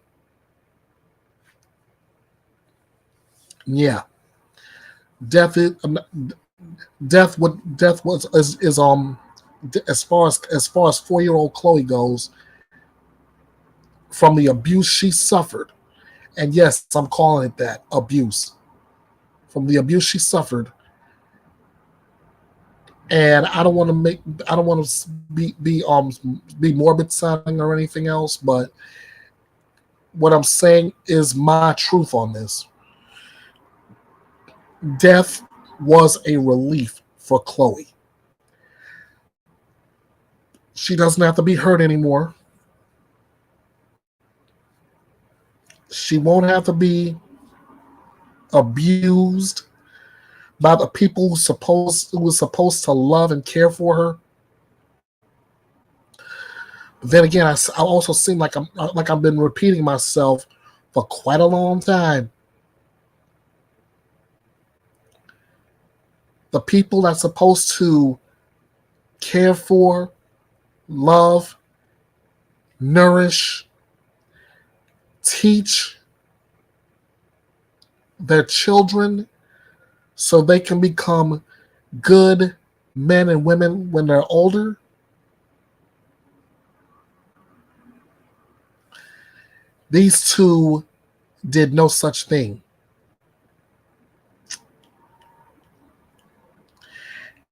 Yeah, death was as far as 4-year-old Chloe goes, from the abuse she suffered, and yes, I'm calling it that, abuse. From the abuse she suffered, and I don't want to be morbid sounding or anything else, but what I'm saying is my truth on this. Death was a relief for Chloe. She doesn't have to be hurt anymore. She won't have to be abused by the people who were supposed to love and care for her. But then again, I also seem like I've been repeating myself for quite a long time. The people that's supposed to care for, love, nourish, teach their children so they can become good men and women when they're older. These two did no such thing.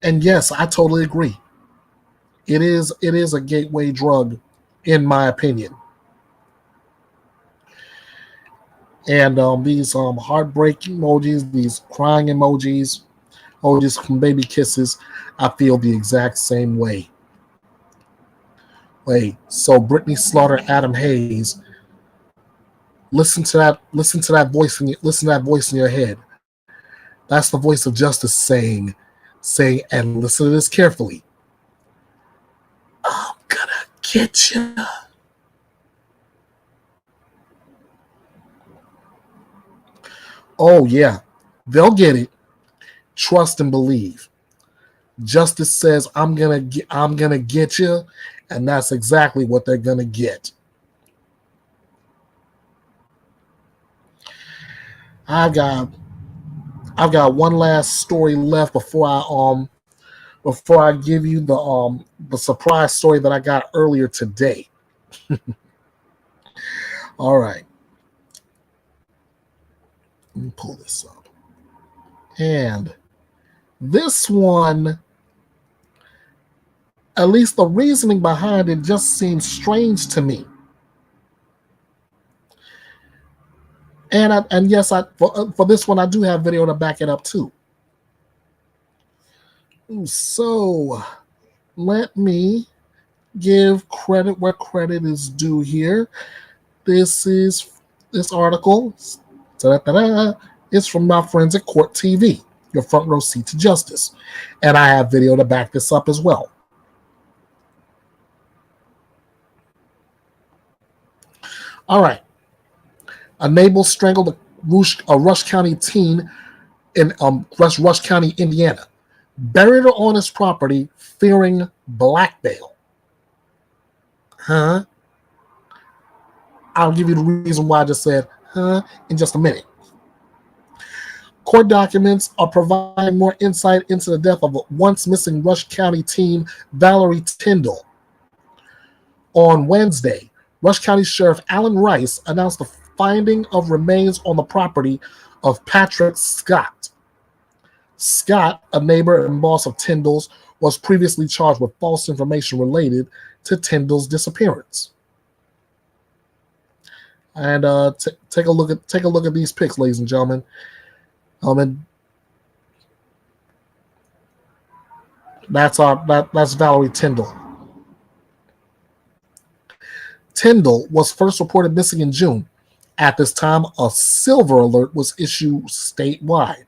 And yes, I totally agree. It is a gateway drug, in my opinion. And these heartbreak emojis, these crying emojis from Baby Kisses, I feel the exact same way. Wait, so Brittany Slaughter, Adam Hayes, listen to that voice in your head. That's the voice of justice saying, and listen to this carefully. I'm gonna get you. Oh yeah, they'll get it. Trust and believe. Justice says, I'm gonna get you, and that's exactly what they're gonna get. I've got one last story left before I give you the surprise story that I got earlier today. All right. Let me pull this up. And this one, at least the reasoning behind it just seems strange to me. And yes, for this one, I do have video to back it up too. So let me give credit where credit is due here. This article is from my friends at Court TV, your front row seat to justice. And I have video to back this up as well. All right. A neighbor strangled a Rush County teen in Rush County, Indiana. Buried her on his property, fearing blackmail. Huh? I'll give you the reason why I just said, huh, in just a minute. Court documents are providing more insight into the death of a once missing Rush County teen, Valerie Tindall. On Wednesday, Rush County Sheriff Alan Rice announced the finding of remains on the property of Patrick Scott. Scott, a neighbor and boss of Tindall's, was previously charged with false information related to Tindall's disappearance. And take a look at these pics, ladies and gentlemen. And that's Valerie Tindall. Tindall was first reported missing in June. At this time, a silver alert was issued statewide.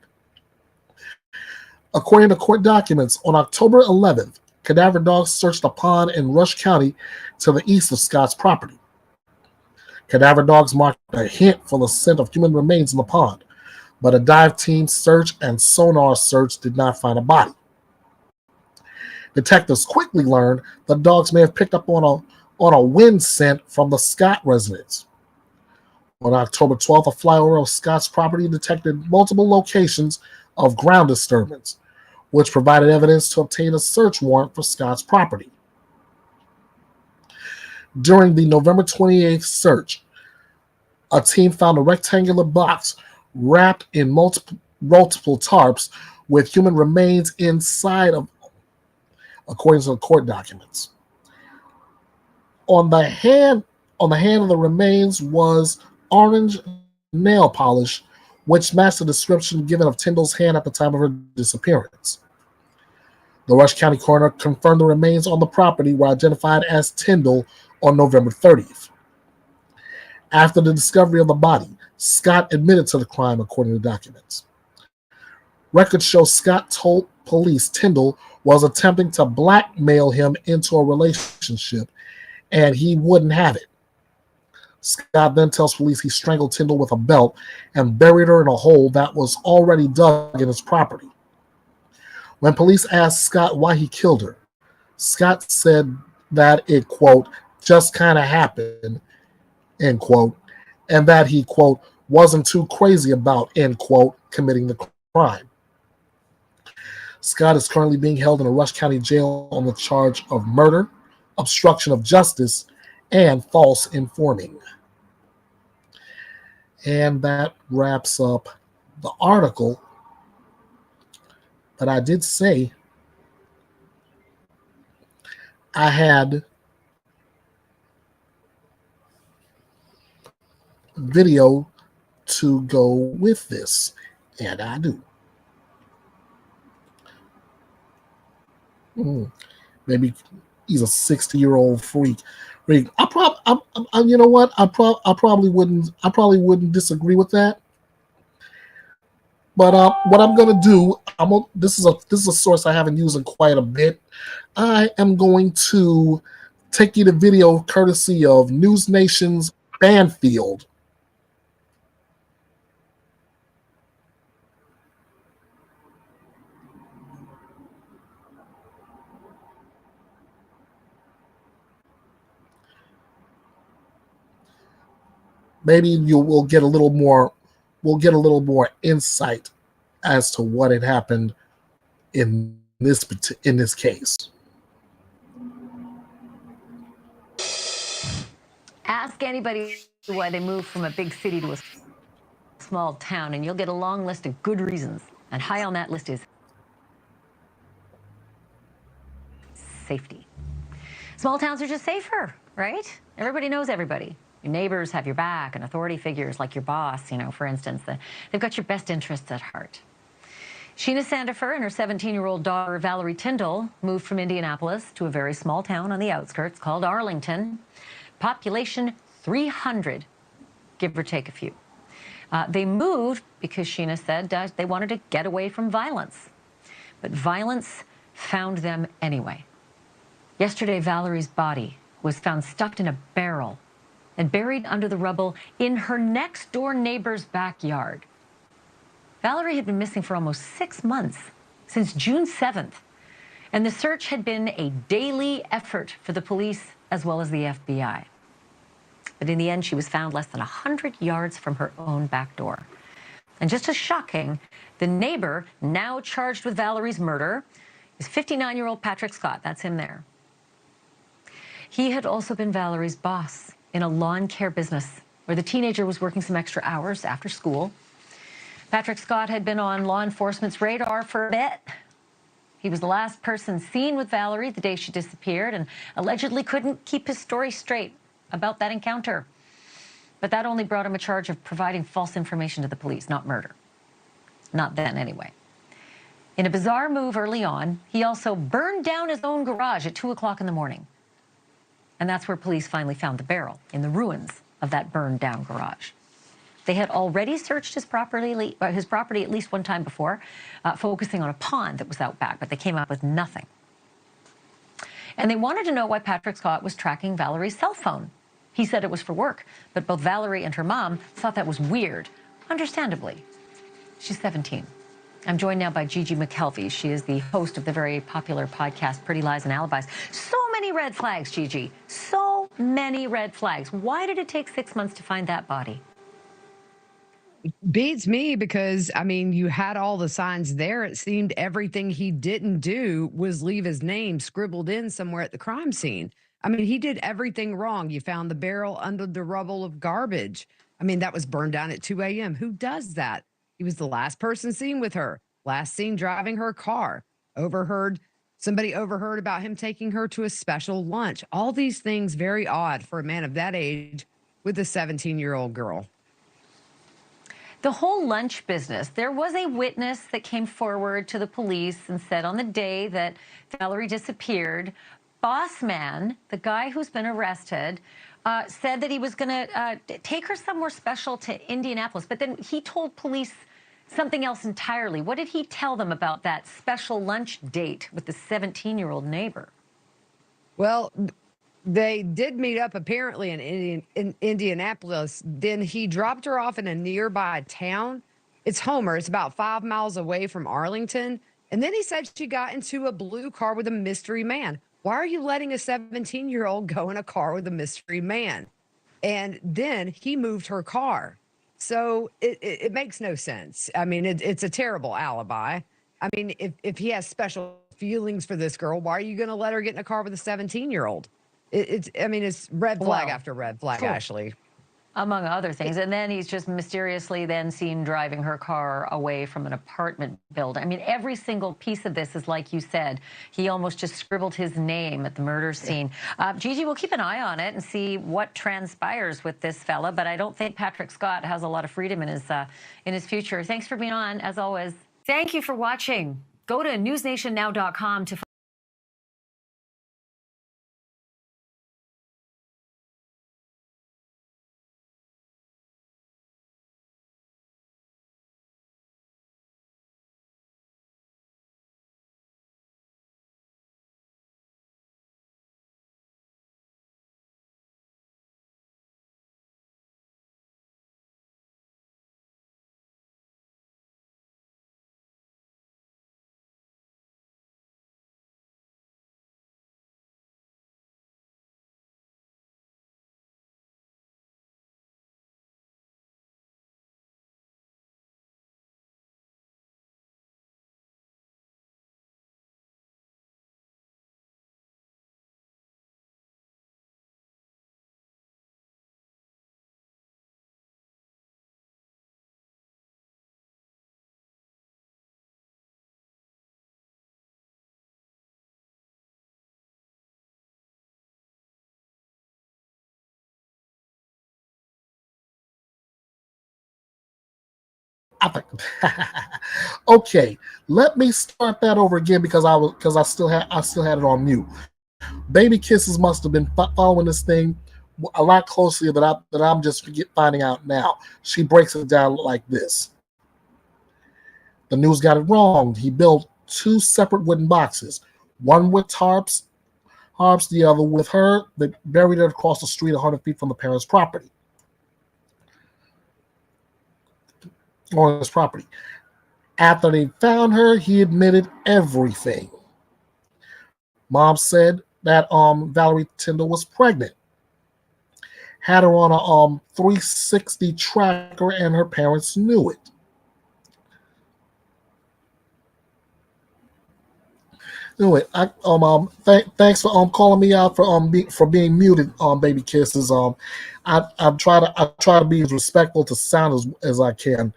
According to court documents, on October 11th, cadaver dogs searched a pond in Rush County to the east of Scott's property. Cadaver dogs marked a hint for the scent of human remains in the pond, but a dive team search and sonar search did not find a body. Detectives quickly learned the dogs may have picked up on a wind scent from the Scott residence. On October 12th, a flyover of Scott's property detected multiple locations of ground disturbance, which provided evidence to obtain a search warrant for Scott's property. During the November 28th search, a team found a rectangular box wrapped in multiple tarps with human remains inside of, according to the court documents. On the hand of the remains was orange nail polish, which matched the description given of Tindall's hand at the time of her disappearance. The Rush County coroner confirmed the remains on the property were identified as Tindall on November 30th. After the discovery of the body, Scott admitted to the crime, according to documents. Records show Scott told police Tindall was attempting to blackmail him into a relationship, and he wouldn't have it. Scott then tells police he strangled Tindall with a belt and buried her in a hole that was already dug in his property. When police asked Scott why he killed her, Scott said that it, quote, just kind of happened, end quote, and that he, quote, wasn't too crazy about, end quote, committing the crime. Scott is currently being held in a Rush County jail on the charge of murder, obstruction of justice, and false informing. And that wraps up the article. But I did say I had video to go with this, and I do. Maybe he's a 60-year-old freak. You know what? I probably wouldn't disagree with that. But what I'm gonna do, this is a source I haven't used in quite a bit. I am going to take you to video courtesy of News Nation's Banfield. Maybe we'll get a little more insight as to what had happened in this case. Ask anybody why they moved from a big city to a small town, and you'll get a long list of good reasons. And high on that list is safety. Small towns are just safer, right? Everybody knows everybody. Your neighbors have your back, and authority figures like your boss, for instance, they've got your best interests at heart. Sheena Sandifer and her 17-year-old daughter, Valerie Tindall, moved from Indianapolis to a very small town on the outskirts called Arlington. Population 300, give or take a few. They moved because Sheena said they wanted to get away from violence. But violence found them anyway. Yesterday, Valerie's body was found stuffed in a barrel and buried under the rubble in her next-door neighbor's backyard. Valerie had been missing for almost 6 months, since June 7th, and the search had been a daily effort for the police as well as the FBI. But in the end, she was found less than 100 yards from her own back door. And just as shocking, the neighbor now charged with Valerie's murder is 59-year-old Patrick Scott. That's him there. He had also been Valerie's boss in a lawn care business where the teenager was working some extra hours after school. Patrick Scott had been on law enforcement's radar for a bit. He was the last person seen with Valerie the day she disappeared and allegedly couldn't keep his story straight about that encounter. But that only brought him a charge of providing false information to the police, not murder. Not then, anyway. In a bizarre move early on, he also burned down his own garage at 2 o'clock in the morning. And that's where police finally found the barrel, in the ruins of that burned down garage. They had already searched his property at least one time before, focusing on a pond that was out back, but they came up with nothing. And they wanted to know why Patrick Scott was tracking Valerie's cell phone. He said it was for work, but both Valerie and her mom thought that was weird, understandably. She's 17. I'm joined now by Gigi McKelvey. She is the host of the very popular podcast, Pretty Lies and Alibis. So many red flags, Gigi. So many red flags. Why did it take 6 months to find that body? Beats me because, you had all the signs there. It seemed everything he didn't do was leave his name scribbled in somewhere at the crime scene. He did everything wrong. You found the barrel under the rubble of garbage. That was burned down at 2 a.m. Who does that? He was the last person seen with her, last seen driving her car. Somebody overheard about him taking her to a special lunch. All these things very odd for a man of that age with a 17-year-old girl. The whole lunch business, there was a witness that came forward to the police and said on the day that Valerie disappeared, Boss Man, the guy who's been arrested, said that he was going to take her somewhere special to Indianapolis. But then he told police something else entirely. What did he tell them about that special lunch date with the 17-year-old neighbor? Well, they did meet up apparently in Indianapolis. Then he dropped her off in a nearby town. It's Homer. It's about 5 miles away from Arlington. And then he said she got into a blue car with a mystery man. Why are you letting a 17-year-old go in a car with a mystery man? And then he moved her car. So it makes no sense. It's a terrible alibi. If he has special feelings for this girl, why are you going to let her get in a car with a 17-year-old? It's red flag after red flag, cool. Ashley. Among other things. And then he's just mysteriously then seen driving her car away from an apartment building. every single piece of this is like you said. He almost just scribbled his name at the murder scene. Gigi, we'll keep an eye on it and see what transpires with this fella. But I don't think Patrick Scott has a lot of freedom in his future. Thanks for being on, as always. Thank you for watching. Go to newsnationnow.com to Okay, let me start that over again because I still had it on mute. Baby Kisses must have been following this thing a lot closely than I'm just finding out now. She breaks it down like this. The news got it wrong. He built 2 separate wooden boxes, one with tarps, the other with her. They buried it across the street 100 feet from the parents' property. On his property. After they found her, he admitted everything. Mom said that Valerie Tindall was pregnant. Had her on a 360 tracker, and her parents knew it. Anyway, thanks for calling me out for being muted, Baby Kisses. I try to be as respectful to sound as I can.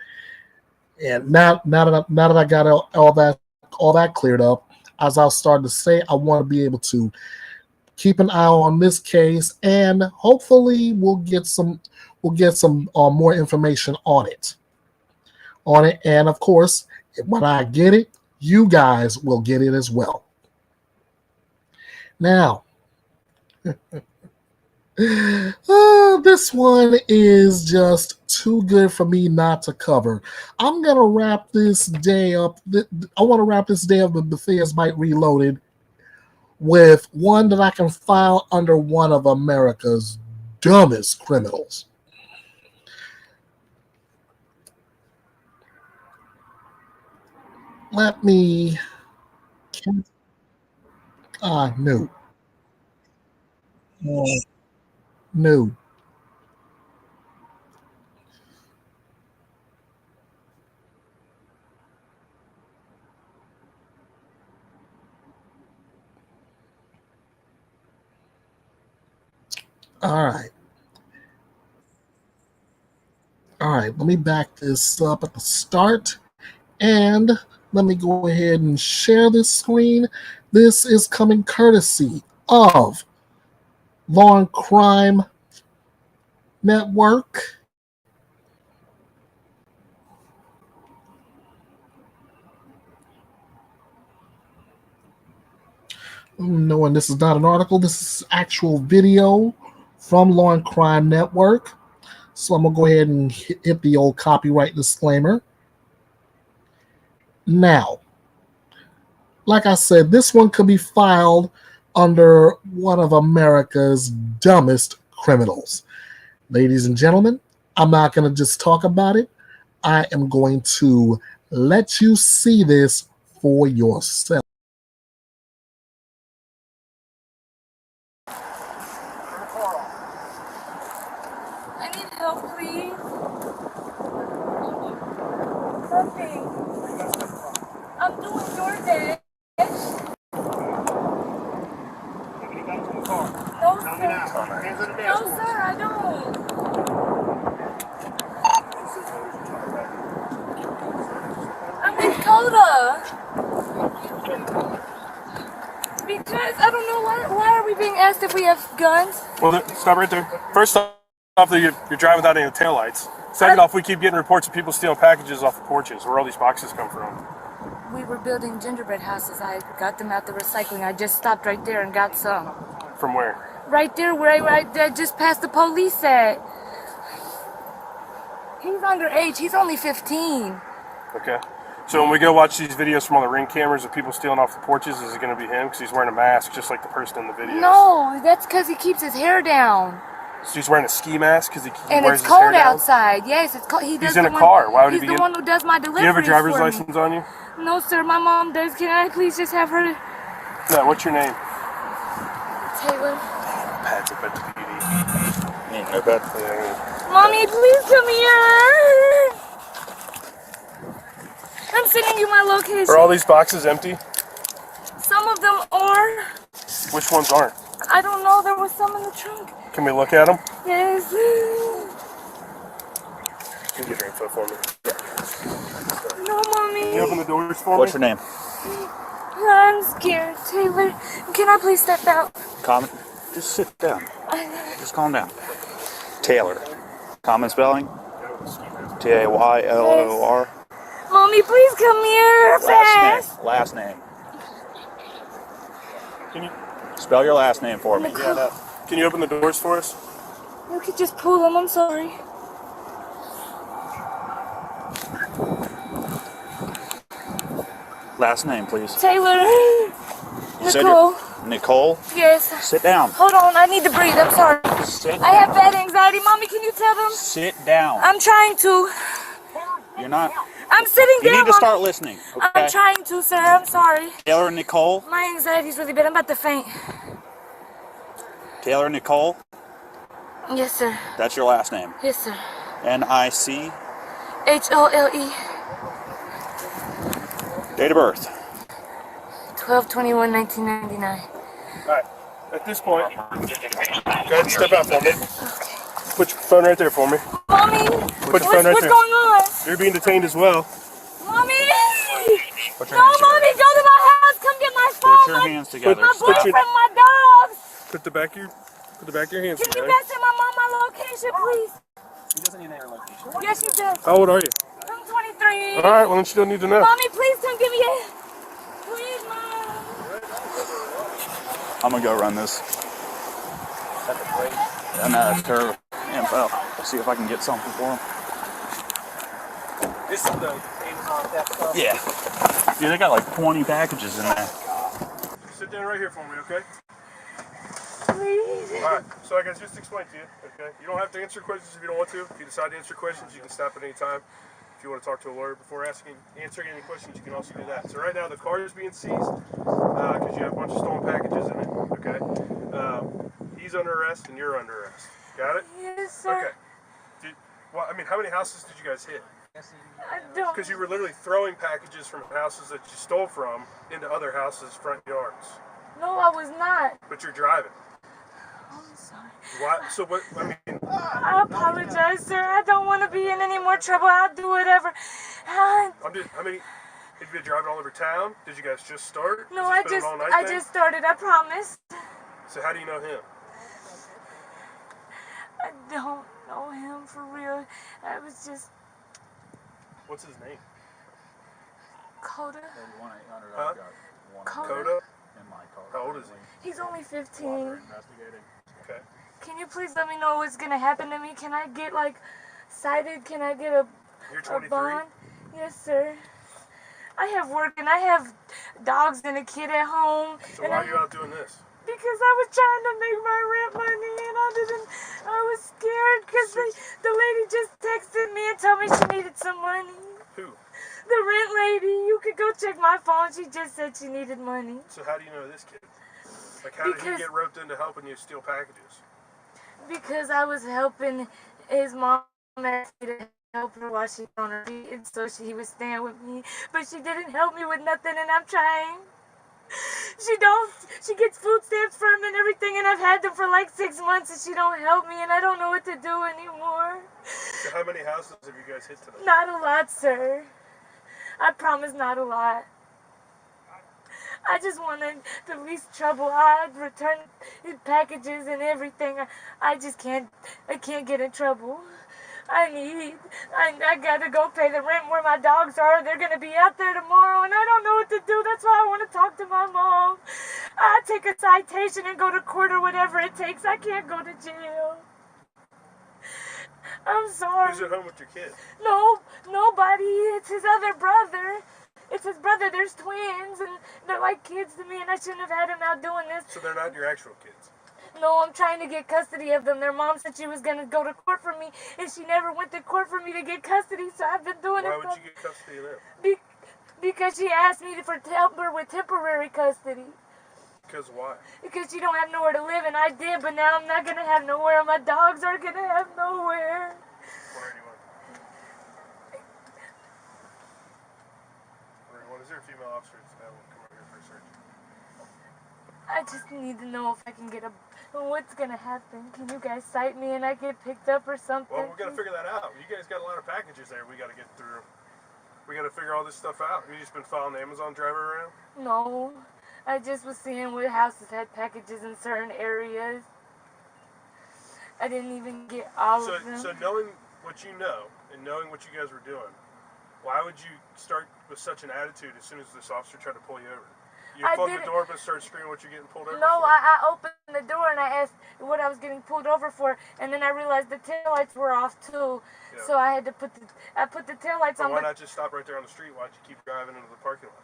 And now that I got all that cleared up, as I was starting to say, I want to be able to keep an eye on this case, and hopefully we'll get some more information on it. And of course, when I get it, you guys will get it as well. Now, this one is just too good for me not to cover. I'm gonna wrap this day up. I want to wrap this day up with Bethea'S Byte Reloaded with one that I can file under one of America's dumbest criminals. Let me. No. No. All right. Let me back this up at the start, and let me go ahead and share this screen. This is coming courtesy of Law and Crime Network. No, and this is not an article. This is actual video from Law and Crime Network. So I'm going to go ahead and hit the old copyright disclaimer. Now, like I said, this one could be filed under one of America's dumbest criminals. Ladies and gentlemen, I'm not going to just talk about it. I am going to let you see this for yourself. I need help, please. Something. I'm doing DoorDash. No, sir. No, sir, I don't. I'm in Coda. Because I don't know why are we being asked if we have guns? Well, stop right there. First off, you're driving without any taillights. Second off, we keep getting reports of people stealing packages off the porches. Where all these boxes come from? We were building gingerbread houses. I got them out the recycling. I just stopped right there and got some. From where? Right there where I just passed the police at. He's underage. He's only 15. Okay. So when we go watch these videos from all the Ring cameras of people stealing off the porches, is it going to be him? Because he's wearing a mask just like the person in the video. No, that's because he keeps his hair down. So he's wearing a ski mask because he And wears it's his hair cold down? outside. Yes, it's cold. He's in a car. Why would he be He's the one who does my deliveries. Do you have a driver's for me. license on you? No, sir. My mom does. Can I please just have her? No, what's your name? Taylor. Pat's up at the PD. No bad. Mommy, please come here. I'm sending you my location. Are all these boxes empty? Some of them are. Which ones aren't? I don't know. There was some in the trunk. Can we look at them? Yes. Can you get your info for me? No, Mommy. Can you open the doors for me? What's your name? I'm scared, Taylor. Can I please step out? Common. Just sit down. Just calm down. Taylor. Common spelling? Taylor. Mommy, please come here fast. Last name. Can you spell your last name for me? Can you open the doors for us? You could just pull them. I'm sorry. Last name, please. Taylor. You said Nicole. Nicole? Yes. Sit down. Hold on, I need to breathe. I'm sorry. I have bad anxiety. Mommy, can you tell them? Sit down. I'm trying to. You're not. I'm sitting down. You need to start listening. Okay? I'm trying to, sir. I'm sorry. Taylor Nicole. My anxiety's really bad. I'm about to faint. Taylor Nicole. Yes, sir. That's your last name. Yes, sir. N-I-C. H-O-L-E. Date of birth. 12/21/1999. All right. At this point, go ahead and step out for me. Put your phone right there for me. Mommy, Put your phone right what's there. going on? You're being detained as well. Mommy! Put your No, hands Mommy, go to my house. Come get my phone. Put your hands together. My boyfriend, my dogs. Put the back of your hands Can you together. guys send my mom my location, please? He doesn't need your location. Yes, she does. How old are you? I'm 23. All right, well, then you don't need to know. Mommy, please come give me a... Please, Mom. I'm gonna go run this. And her info. See if I can get something for him. This is the Amazon theft stuff. Yeah. Dude, they got like 20 packages in there. Sit down right here for me, okay? Please. All right, so I can just explain to you, okay? You don't have to answer questions if you don't want to. If you decide to answer questions, you can stop at any time. If you want to talk to a lawyer before answering any questions, you can also do that. So right now, the car is being seized because you have a bunch of stolen packages in it, okay? He's under arrest and you're under arrest. Got it? Yes, sir. Okay. How many houses did you guys hit? I don't. Because you were literally throwing packages from houses that you stole from into other houses' front yards. No, I was not. But you're driving. I'm sorry. Why? So what? I mean, I apologize, sir. I don't want to be in any more trouble. I'll do whatever. have you been driving all over town? Did you guys just start? No, Has this been an all-night I thing? just started. I promise. So how do you know him? I don't know him for real. I was just What's his name? Coda. Huh? Coda. How old is he? He's only 15. Okay. Can you please let me know what's gonna happen to me? Can I get cited? Can I get a You're 23? bond? Yes, sir. I have work and I have dogs and a kid at home. So and why are you out doing this? Because I was trying to make my rent money and I was scared because the lady just texted me and told me she needed some money. Who? The rent lady. You could go check my phone. She just said she needed money. So how do you know this kid? How did he get roped into helping you steal packages? Because I was helping his mom ask me to help her while she's on her feet, and so he was staying with me. But she didn't help me with nothing, and I'm trying. She gets food stamps for him and everything, and I've had them for 6 months, and she don't help me, and I don't know what to do anymore. So how many houses have you guys hit today? Not a lot, sir. I promise not a lot. I just wanted the least trouble. I'd return his packages and everything. I can't get in trouble. I gotta go pay the rent where my dogs are. They're gonna be out there tomorrow and I don't know what to do. That's why I want to talk to my mom. I'll take a citation and go to court or whatever it takes. I can't go to jail. I'm sorry. Who's at home with your kid? No, nobody. It's his other brother. It's his brother. There's twins, and they're like kids to me, and I shouldn't have had him out doing this. So they're not your actual kids? No, I'm trying to get custody of them. Their mom said she was going to go to court for me, and she never went to court for me to get custody, so I've been doing it. Why would you get custody of them? Because she asked me to help her with temporary custody. Because why? Because she don't have nowhere to live, and I did, but now I'm not going to have nowhere, and my dogs aren't going to have nowhere. Is there a female officer that will come over here for a search? I just need to know if I can get what's gonna happen. Can you guys cite me and I get picked up or something? Well, we gotta figure that out. You guys got a lot of packages there we gotta get through. We gotta figure all this stuff out. You just been following the Amazon driver around? No. I just was seeing what houses had packages in certain areas. I didn't even get all of them. So knowing what you know and knowing what you guys were doing, Why would you start with such an attitude as soon as this officer tried to pull you over? You I plugged the didn't- door but started screaming what you're getting pulled over No, for. I opened the door and I asked what I was getting pulled over for, and then I realized the taillights were off too. Yeah. So I had to put the taillights But on. why not just stop right there on the street? Why'd you keep driving into the parking lot?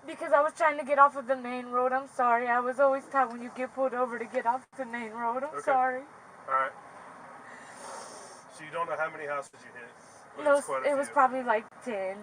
Because I was trying to get off of the main road. I'm sorry. I was always taught when you get pulled over to get off the main road. I'm Okay. sorry. All right. So you don't know how many houses you hit? But No, it's quite a it was few. probably like 10.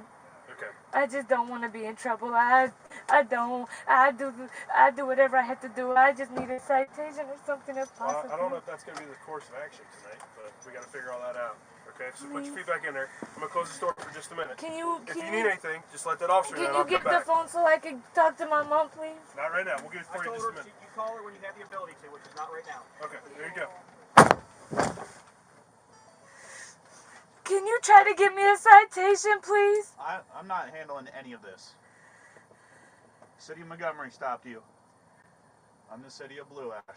Okay. I just don't want to be in trouble. I do whatever I have to do. I just need a citation or something if Well, possible. I don't know if that's going to be the course of action tonight, but we got to figure all that out. Okay, so put your feet back in there. I'm going to close the door for just a minute. Can you need anything, just let that officer know Can and you I'll get come the back. phone so I can talk to my mom, please? Not right now. We'll get it for you in just a minute. You call her when you have the ability to, which is not right now. Okay, there you go. Can you try to give me a citation, please? I'm not handling any of this. City of Montgomery stopped you. I'm the city of Blue Ash.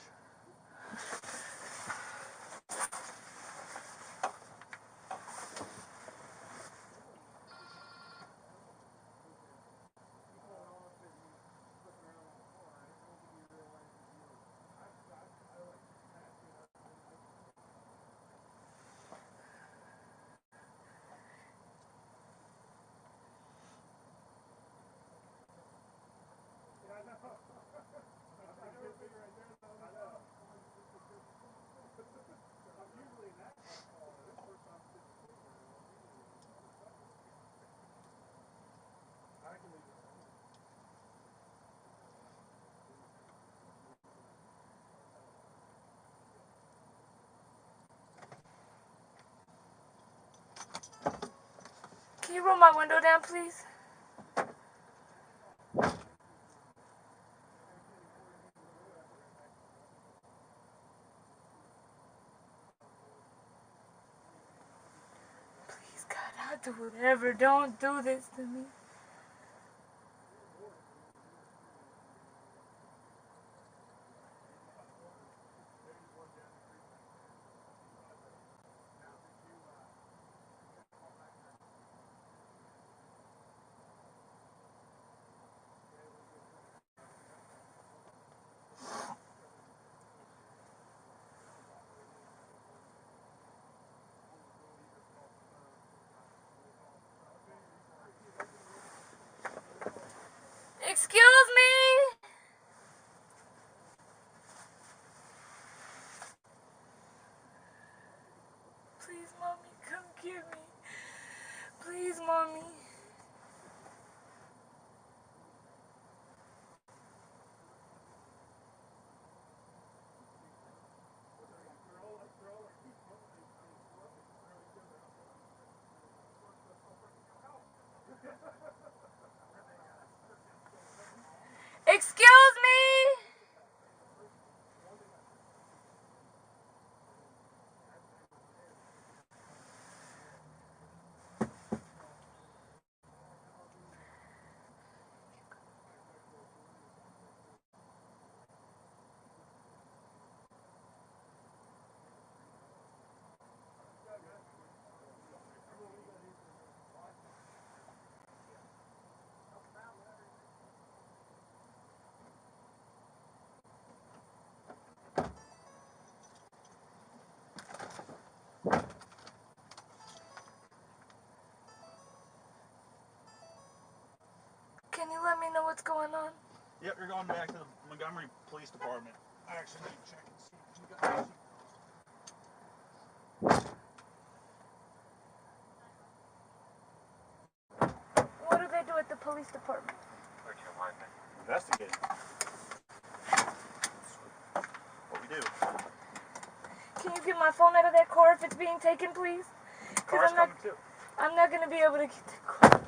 Can you roll my window down, please? Please, God, I'll do whatever. Don't do this to me. Excuse me? Please, Mommy, come get me. Please, Mommy. Excuse me? Can you let me know what's going on? Yep, you're going back to the Montgomery Police Department. I actually need to check and see what you got. What do they do at the police department? Investigate. What we do. Can you get my phone out of that car if it's being taken, please? Car's coming too. I'm not going to be able to get the car.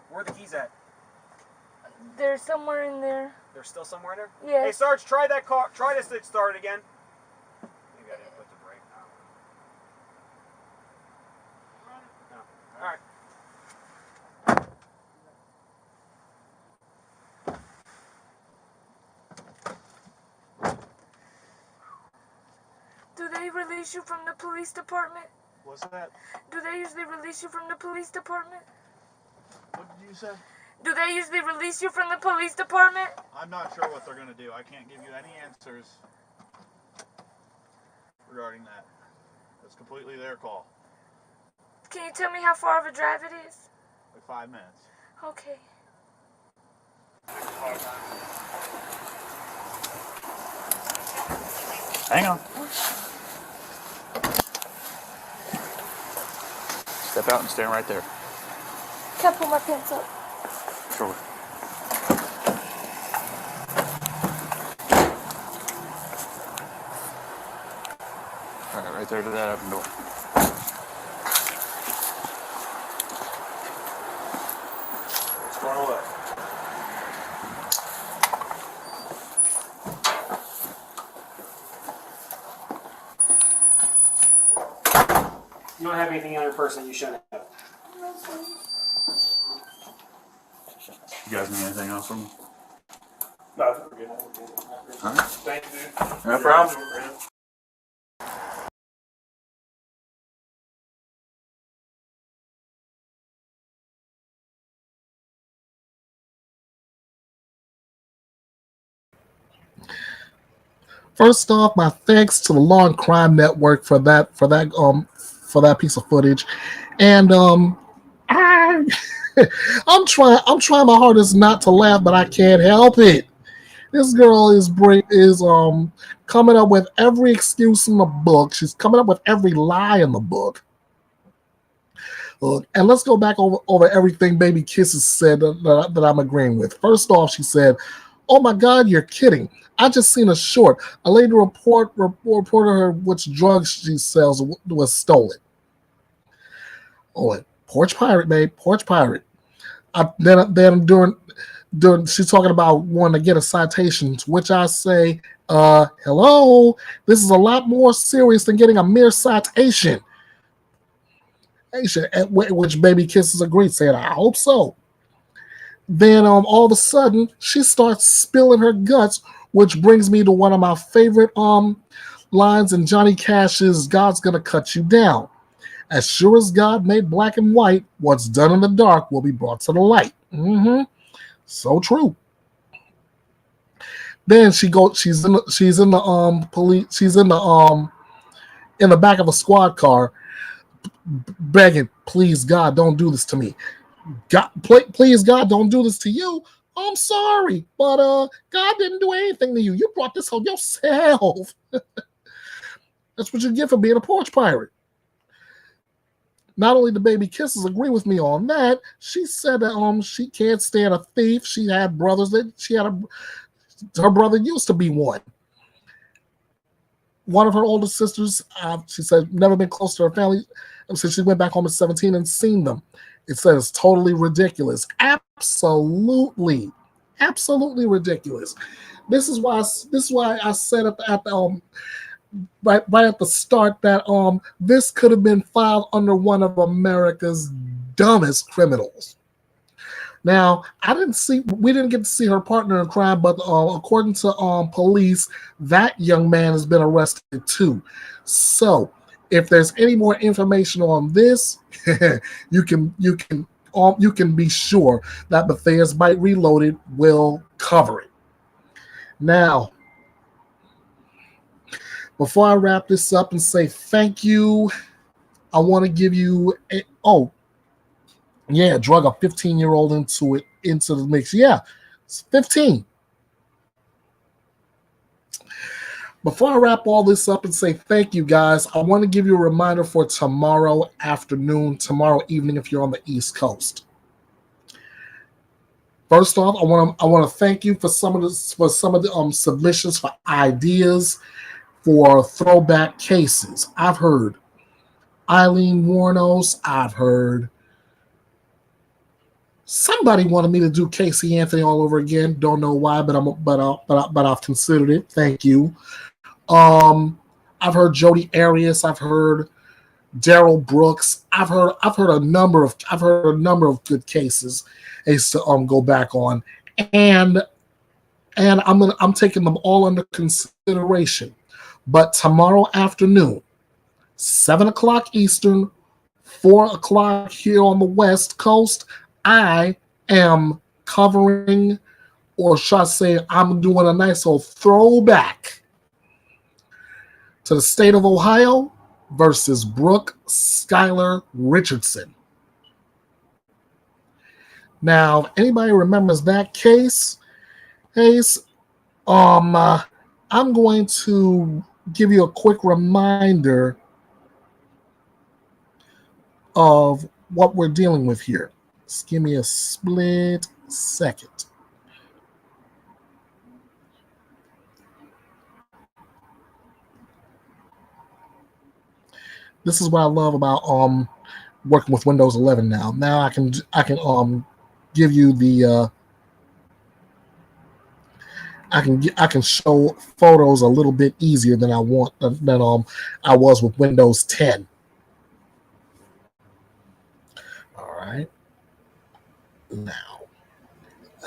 Where are the keys at? They're somewhere in there. They're still somewhere in there? Yes. Hey, Sarge, try that car. Try this thing start again. You got to put the brake now. No. All right. Do they release you from the police department? What's that? Do they usually release you from the police department? What did you say? Do they usually release you from the police department? I'm not sure what they're going to do. I can't give you any answers regarding that. It's completely their call. Can you tell me how far of a drive it is? Like 5 minutes. Okay. Hang on. Step out and stand right there. Can I pull my pants up? Sure. All right, right there to that open door. What's going on? You don't have anything on your person you shouldn't have. You guys need anything else from me? No, I think we're good. All right. Thank you, dude. No problem. First off, my thanks to the Law and Crime Network for that piece of footage, and I'm trying my hardest not to laugh, but I can't help it. This girl is coming up with every excuse in the book. She's coming up with every lie in the book. And let's go back over everything Baby Kisses said that I'm agreeing with. First off, she said, "Oh my God, you're kidding. I just seen a short. A lady reported her which drugs she sells was stolen." Oh, porch pirate, babe, porch pirate. Then during she's talking about wanting to get a citation, to which I say, hello, this is a lot more serious than getting a mere citation. At which Baby Kisses agreed, saying, "I hope so." Then all of a sudden, she starts spilling her guts, which brings me to one of my favorite lines in Johnny Cash's "God's Gonna Cut You Down." As sure as God made black and white, what's done in the dark will be brought to the light. So true. Then she's in the police. She's in the back of a squad car, begging, "Please God, don't do this to me. God, please God, don't do this to you. I'm sorry, but God didn't do anything to you. You brought this on yourself." That's what you get for being a porch pirate. Not only did Baby Kisses agree with me on that, she said that she can't stand a thief. She had brothers her brother used to be one. One of her older sisters, she said, never been close to her family since she went back home at 17 and seen them. It says totally ridiculous. Absolutely ridiculous. This is why I said right at the start that this could have been filed under one of America's dumbest criminals. Now, we didn't get to see her partner in crime, but according to police, that young man has been arrested too. So, if there's any more information on this, you can be sure that Bethea'S Byte Reloaded will cover it. Now, before I wrap this up and say thank you, I want to give you drug a 15-year-old into the mix. Yeah, it's 15. Before I wrap all this up and say thank you, guys, I want to give you a reminder for tomorrow afternoon, tomorrow evening if you're on the East Coast. First off, I want to thank you for some of the submissions for ideas for throwback cases. I've heard Eileen Warnos. I've heard somebody wanted me to do Casey Anthony all over again. Don't know why, but I've considered it. Thank you. I've heard Jodi Arias. I've heard Daryl Brooks. I've heard a number of good cases I used to go back on, and I'm taking them all under consideration. But tomorrow afternoon, 7 o'clock Eastern, 4 o'clock here on the West Coast. I am covering, or should I say, I'm doing a nice old throwback to the state of Ohio versus Brooke Skylar Richardson. Now, if anybody remembers that case, I'm going to give you a quick reminder of what we're dealing with here. Just give me a split second. This is what I love about working with Windows 11 now. Now I can give you the I can show photos a little bit easier than I was with Windows 10. All right. Now,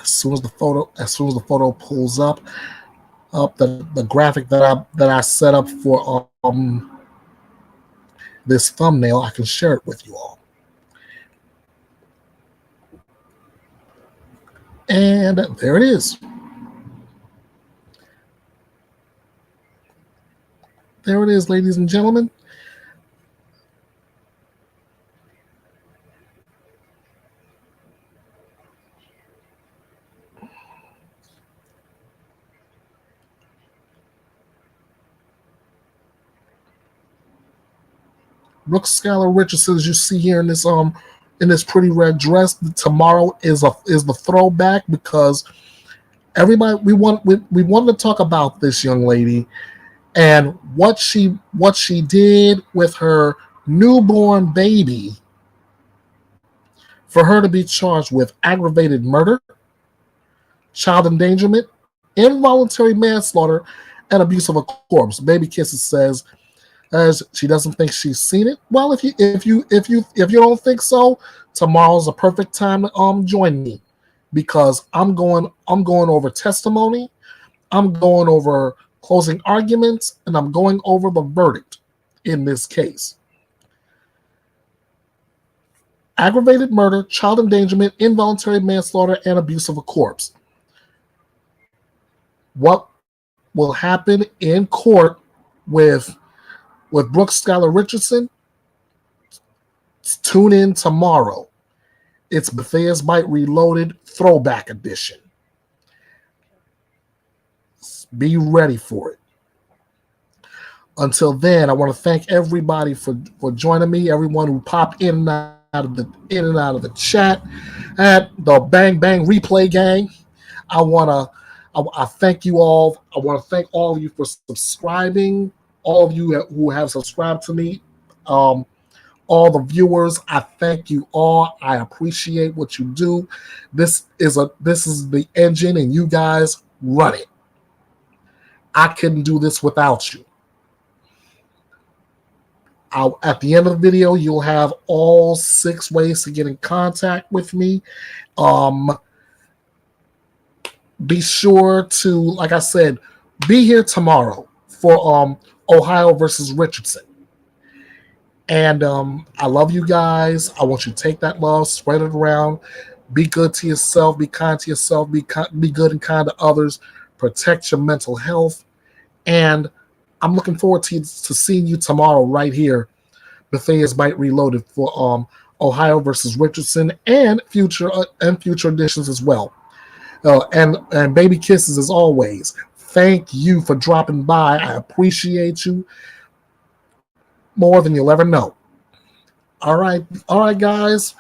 as soon as the photo pulls up the graphic that I set up for this thumbnail, I can share it with you all. And there it is. There it is, ladies and gentlemen. Brooke Skylar Richardson, as you see here in this pretty red dress. Tomorrow is the throwback, because everybody we wanted to talk about this young lady and what she did with her newborn baby for her to be charged with aggravated murder, child endangerment, involuntary manslaughter, and abuse of a corpse. Baby Kisses says, as she doesn't think she's seen it. Well, if you don't think so, tomorrow's a perfect time to join me, because I'm going over testimony, I'm going over closing arguments, and I'm going over the verdict in this case. Aggravated murder, child endangerment, involuntary manslaughter, and abuse of a corpse. What will happen in court with Brooke Skylar Richardson? Tune in tomorrow. It's Bethea'S Byte Reloaded Throwback Edition. Be ready for it. Until then, I want to thank everybody for joining me. Everyone who popped in and out of the chat at the Bang Bang Replay Gang. I thank you all. I want to thank all of you for subscribing. All of you who have subscribed to me, all the viewers, I thank you all. I appreciate what you do. This is the engine, and you guys run it. I couldn't do this without you. At the end of the video, you'll have all 6 ways to get in contact with me. Be sure to, like I said, be here tomorrow for Ohio versus Richardson. And I love you guys. I want you to take that love, spread it around. Be good to yourself. Be kind to yourself. Be good and kind to others. Protect your mental health. And I'm looking forward to seeing you tomorrow right here. Bethea'S Byte Reloaded for Ohio versus Richardson and future editions as well. And Baby Kisses as always. Thank you for dropping by. I appreciate you more than you'll ever know. All right, guys.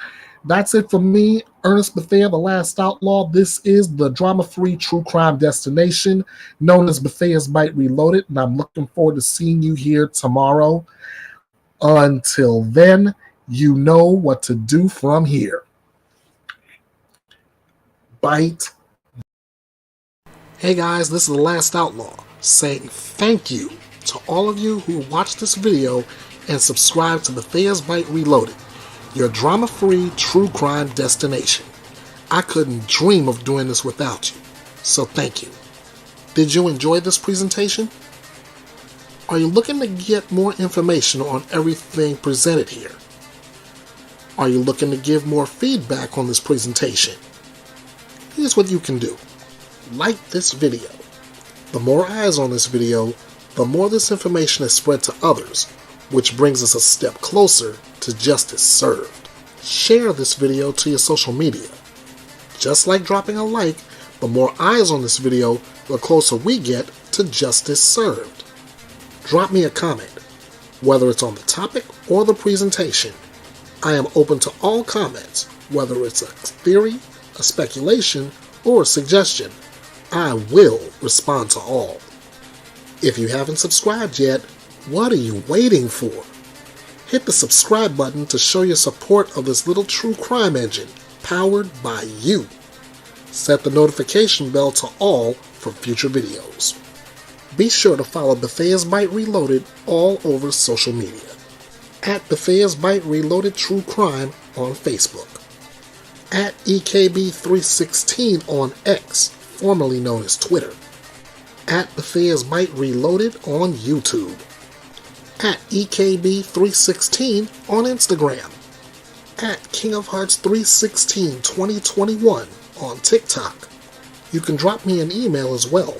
That's it for me, Ernest Bethea, the Last Outlaw. This is the drama-free true crime destination known as Bethea'S Byte Reloaded, and I'm looking forward to seeing you here tomorrow. Until then, you know what to do from here. Bite. Hey guys, this is the Last Outlaw saying thank you to all of you who watched this video and subscribe to Bethea'S Byte Reloaded, your drama-free true crime destination. I couldn't dream of doing this without you, so thank you. Did you enjoy this presentation? Are you looking to get more information on everything presented here? Are you looking to give more feedback on this presentation? Here's what you can do. Like this video. The more eyes on this video, the more this information is spread to others, which brings us a step closer to justice served. Share this video to your social media. Just like dropping a like, the more eyes on this video, the closer we get to justice served. Drop me a comment, whether it's on the topic or the presentation. I am open to all comments, whether it's a theory, a speculation, or a suggestion. I will respond to all. If you haven't subscribed yet, what are you waiting for? Hit the subscribe button to show your support of this little true crime engine, powered by you. Set the notification bell to all for future videos. Be sure to follow Bethea'S Byte Reloaded all over social media. At Bethea'S Byte Reloaded True Crime on Facebook. At EKB316 on X, formerly known as Twitter. At Bethea'S Byte Reloaded on YouTube. At EKB316 on Instagram. At King of Hearts 316 2021 on TikTok. You can drop me an email as well.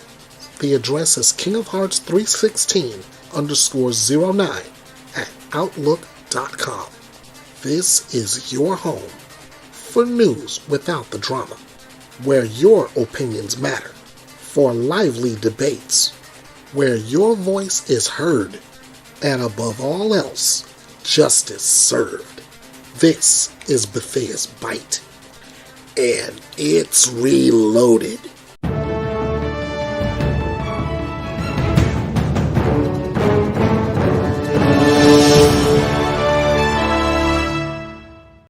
The address is kingofhearts316_09 at outlook.com. This is your home for news without the drama, where your opinions matter, for lively debates, where your voice is heard, and above all else, justice served. This is Bethea'S Byte, and it's reloaded.